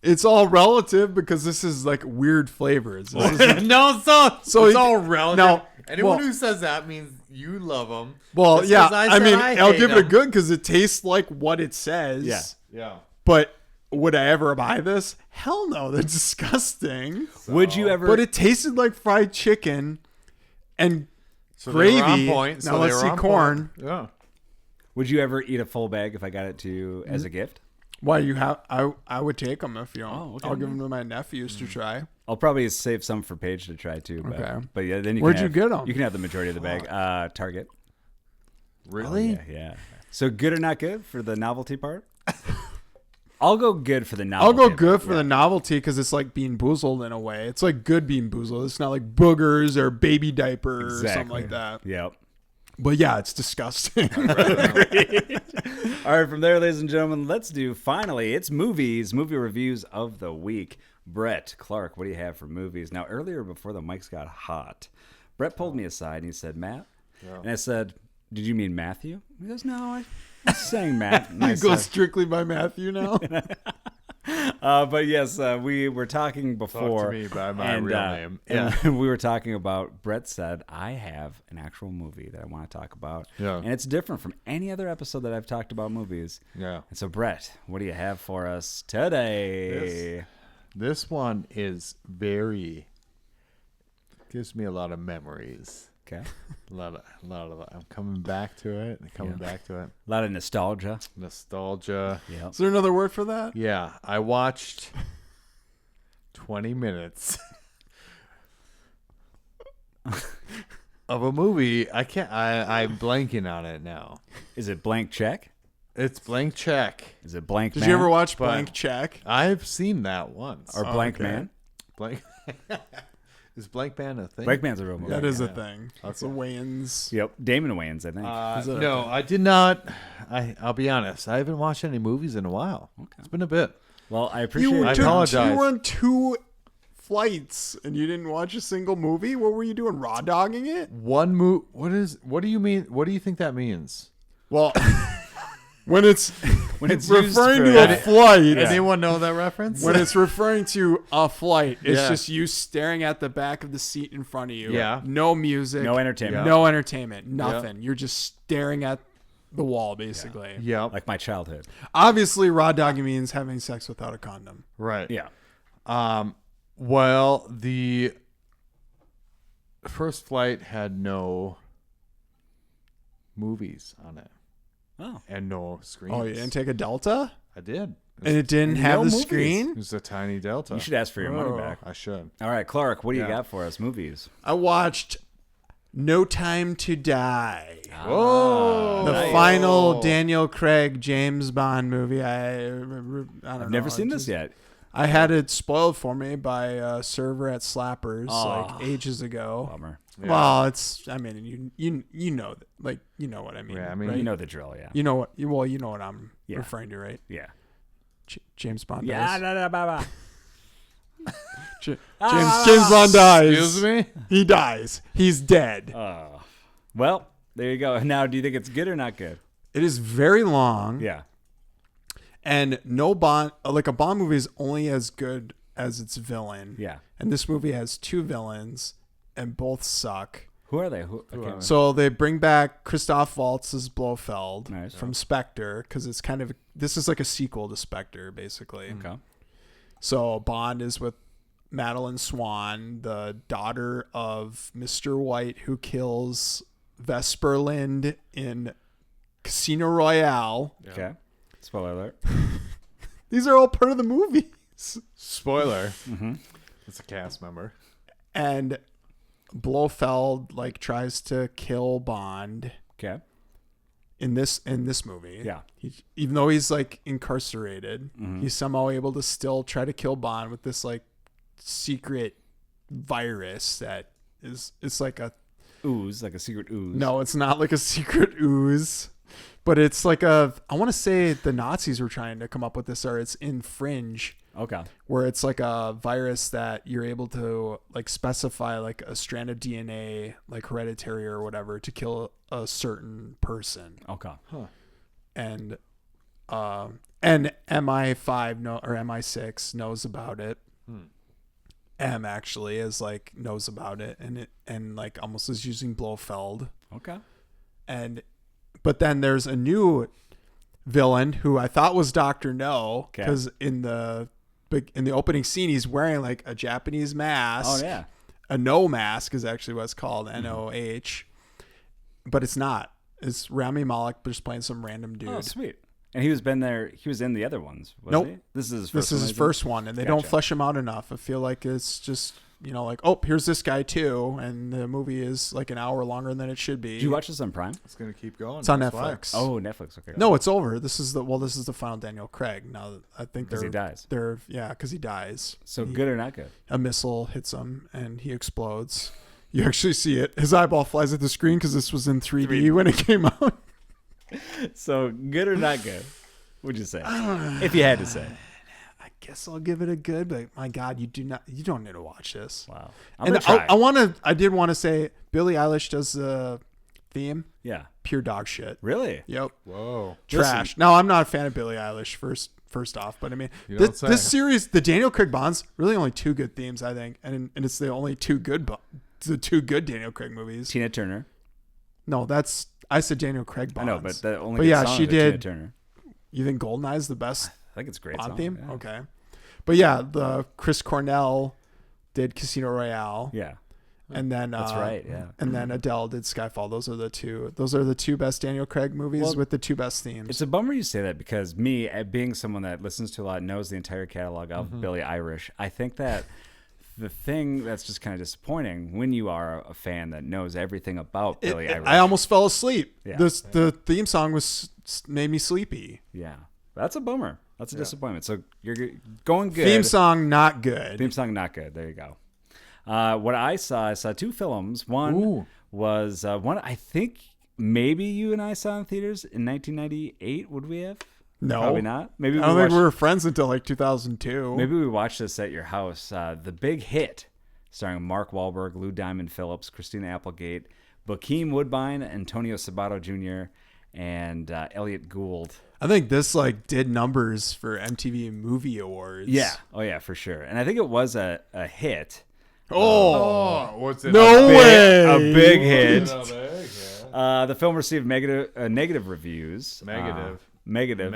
Speaker 2: it's all relative because this is like weird flavors. This is-
Speaker 3: No,
Speaker 2: So
Speaker 3: it's
Speaker 2: you-
Speaker 3: all relative.
Speaker 2: now,
Speaker 3: Anyone
Speaker 2: well-
Speaker 3: who says that means you love them.
Speaker 2: well,
Speaker 3: Just
Speaker 2: yeah.
Speaker 3: 'cause I
Speaker 2: I
Speaker 3: said
Speaker 2: mean,
Speaker 3: I
Speaker 2: I'll
Speaker 3: hate
Speaker 2: give it a
Speaker 3: 'em.
Speaker 2: good because it tastes like what it says.
Speaker 1: Yeah.
Speaker 3: Yeah.
Speaker 2: But would I ever buy this? Hell no. They're disgusting.
Speaker 1: Would you ever?
Speaker 2: But it tasted like fried chicken and
Speaker 3: So they were
Speaker 2: gravy.
Speaker 3: on point.
Speaker 2: Now
Speaker 3: So
Speaker 2: let's
Speaker 3: they
Speaker 2: see
Speaker 3: were on
Speaker 2: corn.
Speaker 3: point. Yeah.
Speaker 1: Would you ever eat a full bag if I got it to you as a gift?
Speaker 2: Why you have? I would take them if you don't.
Speaker 1: Oh, okay.
Speaker 2: I'll give them to my nephews to try.
Speaker 1: I'll probably save some for Paige to try too. But,
Speaker 2: Okay.
Speaker 1: But yeah, then you
Speaker 2: Where'd
Speaker 1: can
Speaker 2: you
Speaker 1: have,
Speaker 2: get 'em?
Speaker 1: You can have the majority of the bag. Target.
Speaker 3: Really?
Speaker 1: Yeah, yeah. So good or not good for the novelty part? I'll go good for the novelty.
Speaker 2: I'll go
Speaker 1: of
Speaker 2: good
Speaker 1: it,
Speaker 2: for
Speaker 1: yeah.
Speaker 2: the novelty because it's like Bean Boozled in a way. It's like good Bean Boozled. It's not like boogers or baby diaper or something
Speaker 1: Exactly.
Speaker 2: like that.
Speaker 1: Yep.
Speaker 2: But yeah, it's disgusting.
Speaker 1: All right, from there, ladies and gentlemen, let's do finally. It's movie reviews of the week. Brett, Clark, what do you have for movies? Now, earlier before the mics got hot, Brett pulled me aside and he said, Matt. And I said, did you mean Matthew? He goes, no, I was saying Matt. And I
Speaker 2: You go
Speaker 1: said,
Speaker 2: strictly by Matthew now.
Speaker 1: but yes, we were talking before.
Speaker 3: Talk to me by my real name.
Speaker 1: And we were talking about, Brett said, I have an actual movie that I want to talk about.
Speaker 3: Yeah.
Speaker 1: And it's different from any other episode that I've talked about movies.
Speaker 3: Yeah.
Speaker 1: And so, Brett, what do you have for us today?
Speaker 3: This one is very gives me a lot of memories.
Speaker 1: Okay.
Speaker 3: A lot of I'm coming back to it. Back to it.
Speaker 1: A lot of nostalgia.
Speaker 3: Nostalgia.
Speaker 1: Yeah.
Speaker 2: Is there another word for that?
Speaker 3: Yeah, I watched 20 minutes of a movie. I'm blanking on it now.
Speaker 1: Is it Blank Check?
Speaker 3: It's Blank Check.
Speaker 1: Is it Blank
Speaker 2: Did
Speaker 1: Man?
Speaker 2: you ever watch
Speaker 3: But-
Speaker 2: Blank Check?
Speaker 3: I've seen that once.
Speaker 1: Or Blank
Speaker 2: okay.
Speaker 1: Man?
Speaker 3: Blank Is Blank Man a thing?
Speaker 1: Blank Man's a real movie.
Speaker 2: That is a
Speaker 3: yeah.
Speaker 2: thing. It's a Wayans.
Speaker 1: Yep. Damon Wayans, I think.
Speaker 2: Is it
Speaker 3: No,
Speaker 2: okay?
Speaker 3: I did not. I'll be honest. I haven't watched any movies in a while.
Speaker 1: Okay.
Speaker 3: It's been a bit.
Speaker 1: Well, I
Speaker 2: You
Speaker 1: appreciate
Speaker 2: were,
Speaker 3: I
Speaker 1: it.
Speaker 3: apologize.
Speaker 2: you were on 2 flights and you didn't watch a single movie? What were you doing? Raw dogging it?
Speaker 3: What do you mean? What do you think that means?
Speaker 2: Well, when it's
Speaker 1: it's
Speaker 2: referring
Speaker 1: used
Speaker 2: to
Speaker 1: for-
Speaker 2: a flight,
Speaker 3: Anyone know that reference?
Speaker 2: when it's referring to a flight, it's
Speaker 3: Yeah.
Speaker 2: just you staring at the back of the seat in front of you.
Speaker 3: Yeah.
Speaker 2: No music.
Speaker 1: No entertainment.
Speaker 2: No entertainment. Nothing. You're just staring at the wall, basically.
Speaker 3: Yeah.
Speaker 1: Like my childhood.
Speaker 2: Obviously, raw dogging means having sex without a condom.
Speaker 3: Right.
Speaker 1: Yeah.
Speaker 3: Well, the first flight had no movies on it
Speaker 1: Oh.
Speaker 3: and no screens.
Speaker 2: Oh, you didn't take a Delta?
Speaker 3: I did.
Speaker 2: And it didn't have
Speaker 1: no
Speaker 2: the
Speaker 1: movies.
Speaker 2: screen?
Speaker 3: It was a tiny Delta.
Speaker 1: You should ask for your money
Speaker 2: Oh.
Speaker 1: back.
Speaker 3: I should.
Speaker 1: All right, Clark, what do you
Speaker 3: Yeah.
Speaker 1: got for us? Movies.
Speaker 2: I watched No Time to Die.
Speaker 3: Whoa!
Speaker 2: The final Daniel Craig James Bond movie. I don't know.
Speaker 1: I've never seen
Speaker 2: It
Speaker 1: this
Speaker 2: just-
Speaker 1: yet.
Speaker 2: I had it spoiled for me by a server at Slappers
Speaker 1: Oh.
Speaker 2: like ages ago.
Speaker 1: Bummer.
Speaker 3: Yeah.
Speaker 2: Well, it's. I mean, you know that, like you know what I mean.
Speaker 3: Yeah, I mean,
Speaker 2: right?
Speaker 1: You know the drill, yeah.
Speaker 2: You know what? Well, you know what I'm
Speaker 1: Yeah.
Speaker 2: referring to, right?
Speaker 1: Yeah.
Speaker 2: James Bond.
Speaker 1: Yeah,
Speaker 2: dies.
Speaker 1: da, da, ba,
Speaker 2: James Bond dies.
Speaker 3: Excuse me?
Speaker 2: He dies. He's dead.
Speaker 1: ba. Oh. Well, there you go. Now, do you think it's good or not good?
Speaker 2: It is very long.
Speaker 1: Yeah.
Speaker 2: And no Bond, like a Bond movie is only as good as its villain.
Speaker 1: Yeah.
Speaker 2: And this movie has 2 villains and both suck.
Speaker 1: Who are they? Who
Speaker 3: are
Speaker 1: okay.
Speaker 3: they?
Speaker 2: So they bring back Christoph Waltz as Blofeld
Speaker 1: Nice.
Speaker 2: from Spectre because it's kind of, this is like a sequel to Spectre, basically.
Speaker 1: Okay.
Speaker 2: So Bond is with Madeline Swan, the daughter of Mr. White, who kills Vesper Lind in Casino Royale.
Speaker 1: Okay. Spoiler alert.
Speaker 2: These are all part of the movies.
Speaker 3: Spoiler.
Speaker 1: Mm-hmm.
Speaker 3: It's a cast member.
Speaker 2: And Blofeld like tries to kill Bond,
Speaker 1: Okay.
Speaker 2: in this movie.
Speaker 1: Yeah.
Speaker 2: Even though he's like incarcerated,
Speaker 1: Mm-hmm.
Speaker 2: he's somehow able to still try to kill Bond with this like secret virus that it's like a
Speaker 1: Ooze, like a secret ooze.
Speaker 2: no, it's not like a secret ooze, but it's like I want to say the Nazis were trying to come up with this, or it's in Fringe,
Speaker 1: Okay.
Speaker 2: where it's like a virus that you're able to like specify like a strand of DNA, like hereditary or whatever, to kill a certain person.
Speaker 1: Okay.
Speaker 2: And MI5 or MI6 knows about it. M actually is like knows about it and like almost is using Blofeld.
Speaker 1: Okay.
Speaker 2: But then there's a new villain who I thought was Dr. No,
Speaker 1: Okay.
Speaker 2: because in the opening scene he's wearing like a Japanese mask.
Speaker 1: Oh yeah.
Speaker 2: A no mask is actually what it's called, NOH. But it's not. It's Rami Malek just playing some random dude.
Speaker 1: Oh sweet. And he was in the other ones,
Speaker 2: Nope.
Speaker 1: wasn't he? This is his first
Speaker 2: This is
Speaker 1: one,
Speaker 2: his
Speaker 1: isn't it?
Speaker 2: first one, and they don't
Speaker 1: Gotcha.
Speaker 2: flesh him out enough. I feel like it's just, like, oh, here's this guy too, and the movie is like an hour longer than it should be.
Speaker 1: Did you watch this on Prime?
Speaker 3: It's gonna keep going.
Speaker 2: It's on
Speaker 3: That's why.
Speaker 2: Netflix.
Speaker 1: Oh, Netflix. Okay.
Speaker 2: No, it's over. This is the final Daniel Craig. Now I think
Speaker 1: because he dies.
Speaker 2: because he dies.
Speaker 1: So good or not good?
Speaker 2: A missile hits him and he explodes. You actually see it. His eyeball flies at the screen because this was in 3D when it came out.
Speaker 1: So good or not good? Would you say? If you had to say.
Speaker 2: I guess I'll give it a good, but my God, you don't need to watch this.
Speaker 1: Wow.
Speaker 2: And I did want to say Billie Eilish does the theme.
Speaker 1: Yeah.
Speaker 2: Pure dog shit.
Speaker 1: Really?
Speaker 2: Yep.
Speaker 3: Whoa.
Speaker 2: Trash. Now I'm not a fan of Billie Eilish first off, but I mean
Speaker 3: You don't say.
Speaker 2: this series, the Daniel Craig Bonds, really only two good themes, I think, and it's the only two good Daniel Craig movies.
Speaker 1: Tina Turner.
Speaker 2: No, I said Daniel Craig Bonds.
Speaker 1: I know, but the only
Speaker 2: But
Speaker 1: good
Speaker 2: yeah,
Speaker 1: song
Speaker 2: she
Speaker 1: is Tina
Speaker 2: did.
Speaker 1: Turner.
Speaker 2: You think Goldeneye is the best
Speaker 1: I think it's a great
Speaker 2: Bond
Speaker 1: song.
Speaker 2: theme?
Speaker 1: Yeah.
Speaker 2: Okay. But yeah, the Chris Cornell did Casino Royale.
Speaker 1: Yeah.
Speaker 2: And then
Speaker 1: That's right, yeah.
Speaker 2: And then Adele did Skyfall. Those are the two best Daniel Craig movies with the two best themes.
Speaker 1: It's a bummer you say that because me, being someone that listens to a lot, knows the entire catalog of Billie Eilish, I think that the thing that's just kind of disappointing when you are a fan that knows everything about Billie Eilish.
Speaker 2: I almost fell asleep.
Speaker 1: Yeah.
Speaker 2: The theme song made me sleepy.
Speaker 1: Yeah. That's a bummer. That's a disappointment. So you're going good.
Speaker 2: Theme song not good.
Speaker 1: Theme song not good. There you go. What I saw two films. One was one I think maybe you and I saw in theaters in 1998. Would we have?
Speaker 2: No,
Speaker 1: Probably not. Maybe
Speaker 2: I don't think we were friends until like 2002.
Speaker 1: Maybe we watched this at your house. The Big Hit, starring Mark Wahlberg, Lou Diamond Phillips, Christina Applegate, Bokeem Woodbine, Antonio Sabato Jr., and Elliot Gould.
Speaker 2: I think this like did numbers for MTV Movie Awards.
Speaker 1: Yeah. Oh yeah, for sure. And I think it was a hit.
Speaker 2: Oh,
Speaker 3: What's it?
Speaker 2: no way!
Speaker 1: A big hit.
Speaker 3: Yeah.
Speaker 1: The film received negative reviews.
Speaker 3: Negative.
Speaker 1: Negative.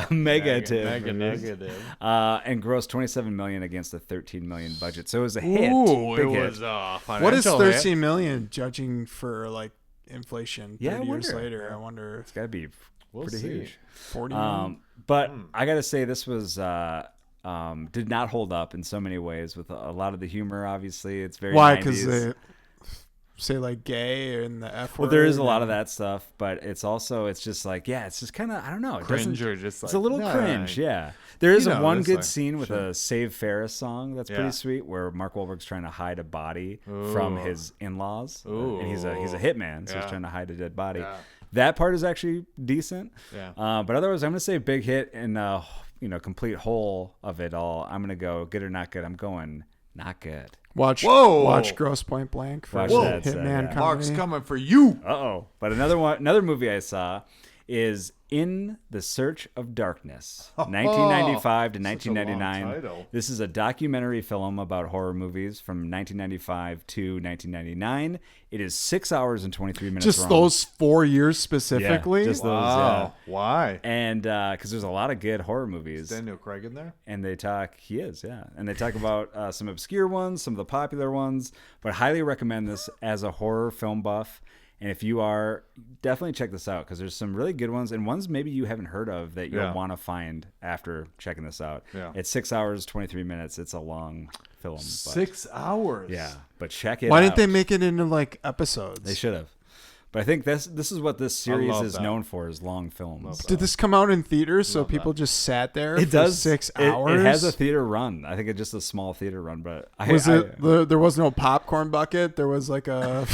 Speaker 3: Negative.
Speaker 1: And grossed $27 million against a $13 million budget. So it was a hit.
Speaker 3: Ooh,
Speaker 1: Big
Speaker 3: it
Speaker 1: hit.
Speaker 3: was
Speaker 2: What is
Speaker 3: financial hit.
Speaker 2: 13 million judging for like inflation 30
Speaker 1: Yeah, I
Speaker 2: years
Speaker 1: wonder.
Speaker 2: later? I wonder.
Speaker 1: It's got to be pretty
Speaker 3: see.
Speaker 1: huge.
Speaker 2: 40 million?
Speaker 1: But I got to say, this was did not hold up in so many ways with a lot of the humor, obviously. It's very
Speaker 2: Why?
Speaker 1: 90s.
Speaker 2: Because they say like gay and the F word.
Speaker 1: Well, there is a lot of that stuff, but it's just like, yeah, it's just kind of, I don't know. It
Speaker 3: Cringe
Speaker 1: doesn't-
Speaker 3: or just
Speaker 1: it's
Speaker 3: like,
Speaker 1: a little
Speaker 3: nah.
Speaker 1: cringe, yeah. There is one
Speaker 3: it's
Speaker 1: good
Speaker 3: like,
Speaker 1: scene with
Speaker 3: sure.
Speaker 1: a Save Ferris song that's
Speaker 3: Yeah.
Speaker 1: pretty sweet, where Mark Wahlberg's trying to hide a body from his in-laws.
Speaker 3: Ooh.
Speaker 1: And he's a hitman, so he's
Speaker 3: Yeah.
Speaker 1: trying to hide a dead body.
Speaker 3: Yeah.
Speaker 1: That part is actually decent.
Speaker 3: Yeah.
Speaker 1: But otherwise, I'm going to say big hit and complete whole of it all. I'm going to go good or not good. I'm going not good.
Speaker 2: Watch Gross Point Blank for
Speaker 1: Watch
Speaker 2: Hitman
Speaker 1: that, yeah.
Speaker 2: comedy.
Speaker 3: Mark's coming for you.
Speaker 1: Uh-oh. But another movie I saw is In the Search of Darkness, 1995 to
Speaker 3: Such a long
Speaker 1: 1999.
Speaker 3: title.
Speaker 1: This is a documentary film about horror movies from 1995 to 1999. It is 6 hours and 23 minutes
Speaker 2: Just
Speaker 1: long.
Speaker 2: those 4 years specifically.
Speaker 1: Yeah, just those,
Speaker 3: Wow. Why?
Speaker 1: And because there's a lot of good horror movies.
Speaker 3: Daniel Craig in there?
Speaker 1: And they talk, he is, yeah. And they talk about some obscure ones, some of the popular ones, but highly recommend this as a horror film buff. And if you are, definitely check this out because there's some really good ones and ones maybe you haven't heard of that you'll
Speaker 3: Yeah.
Speaker 1: want to find after checking this out.
Speaker 3: Yeah.
Speaker 1: It's 6 hours, 23 minutes. It's a long film. But,
Speaker 3: 6 hours.
Speaker 1: yeah, but check it out.
Speaker 2: Why didn't they make it into like episodes?
Speaker 1: They should have. But I think this is what this series
Speaker 3: love
Speaker 1: is
Speaker 3: that.
Speaker 1: known for, is long films.
Speaker 2: Did this come out in theaters so
Speaker 3: Love
Speaker 2: people just sat there
Speaker 1: It
Speaker 2: for
Speaker 1: does
Speaker 2: 6
Speaker 1: it-
Speaker 2: hours?
Speaker 1: It has a theater run. I think it's just a small theater run, but
Speaker 2: There was no popcorn bucket. There was like a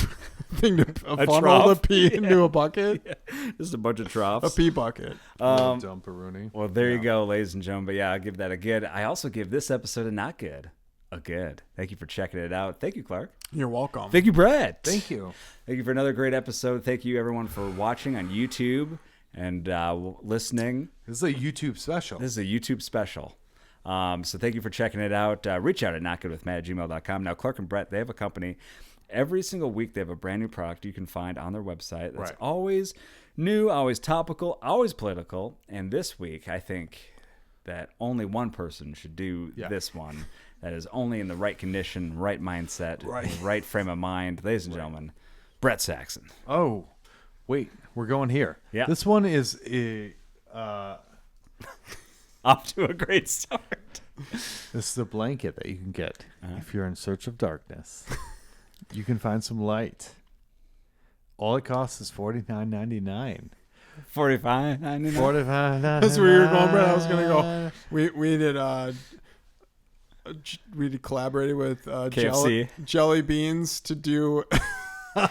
Speaker 2: thing to a funnel
Speaker 1: trough?
Speaker 2: to pee into a bucket,
Speaker 1: just a bunch of troughs.
Speaker 2: a pee bucket.
Speaker 3: Dumperoonie.
Speaker 1: Well, there you go, ladies and gentlemen. But yeah, I'll give that a good. I also give this episode a not good. A good. Thank you for checking it out. Thank you, Clark.
Speaker 2: You're welcome.
Speaker 1: Thank you, Brett.
Speaker 3: Thank you.
Speaker 1: Thank you for another great episode. Thank you, everyone, for watching on YouTube and listening.
Speaker 3: This is a YouTube special.
Speaker 1: This is a YouTube special. So thank you for checking it out. Reach out at notgoodwithmatt@gmail.com. Now, Clark and Brett, they have a company. Every single week, they have a brand new product you can find on their website that's
Speaker 3: Right.
Speaker 1: always new, always topical, always political. And this week, I think that only one person should do this one. That is only in the right condition, right mindset, right frame of mind. Ladies and gentlemen, Brett Saxon.
Speaker 3: Oh, wait. We're going here.
Speaker 1: Yeah.
Speaker 3: This one is
Speaker 1: Off to a great start.
Speaker 3: this is a blanket that you can get if you're in search of darkness. You can find some light. All it costs is $49.99.
Speaker 1: $45.99.
Speaker 3: $45.99.
Speaker 2: That's where you're going, Brett. I was gonna go. We did collaborated with
Speaker 1: KFC.
Speaker 2: Jelly Beans to do a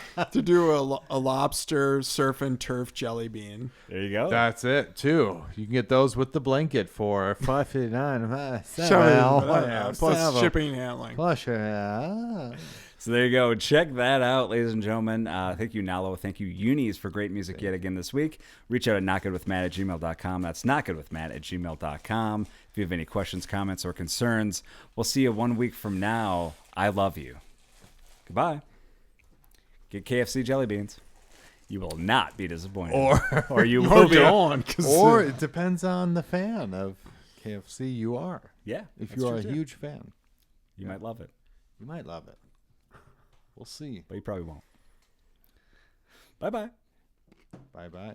Speaker 2: lobster surf and turf jelly bean.
Speaker 1: There you go.
Speaker 3: That's it too. You can get those with the blanket for
Speaker 2: Plus
Speaker 3: $5.59.
Speaker 2: shipping and handling.
Speaker 3: Plus,
Speaker 1: So there you go. Check that out, ladies and gentlemen. Thank you, Nalo. Thank you, Unis, for great music yet again this week. Reach out at notgoodwithmatt@gmail.com. That's notgoodwithmatt@gmail.com. If you have any questions, comments, or concerns, we'll see you 1 week from now. I love you. Goodbye. Get KFC jelly beans. You will not be disappointed. Or you will be.
Speaker 3: or it depends on the fan of KFC you are.
Speaker 1: Yeah.
Speaker 3: If
Speaker 1: that's
Speaker 3: you are a
Speaker 1: true, too.
Speaker 3: huge fan,
Speaker 1: You might love it,
Speaker 3: you might love it. We'll see.
Speaker 1: but you probably won't. Bye-bye.
Speaker 3: Bye-bye.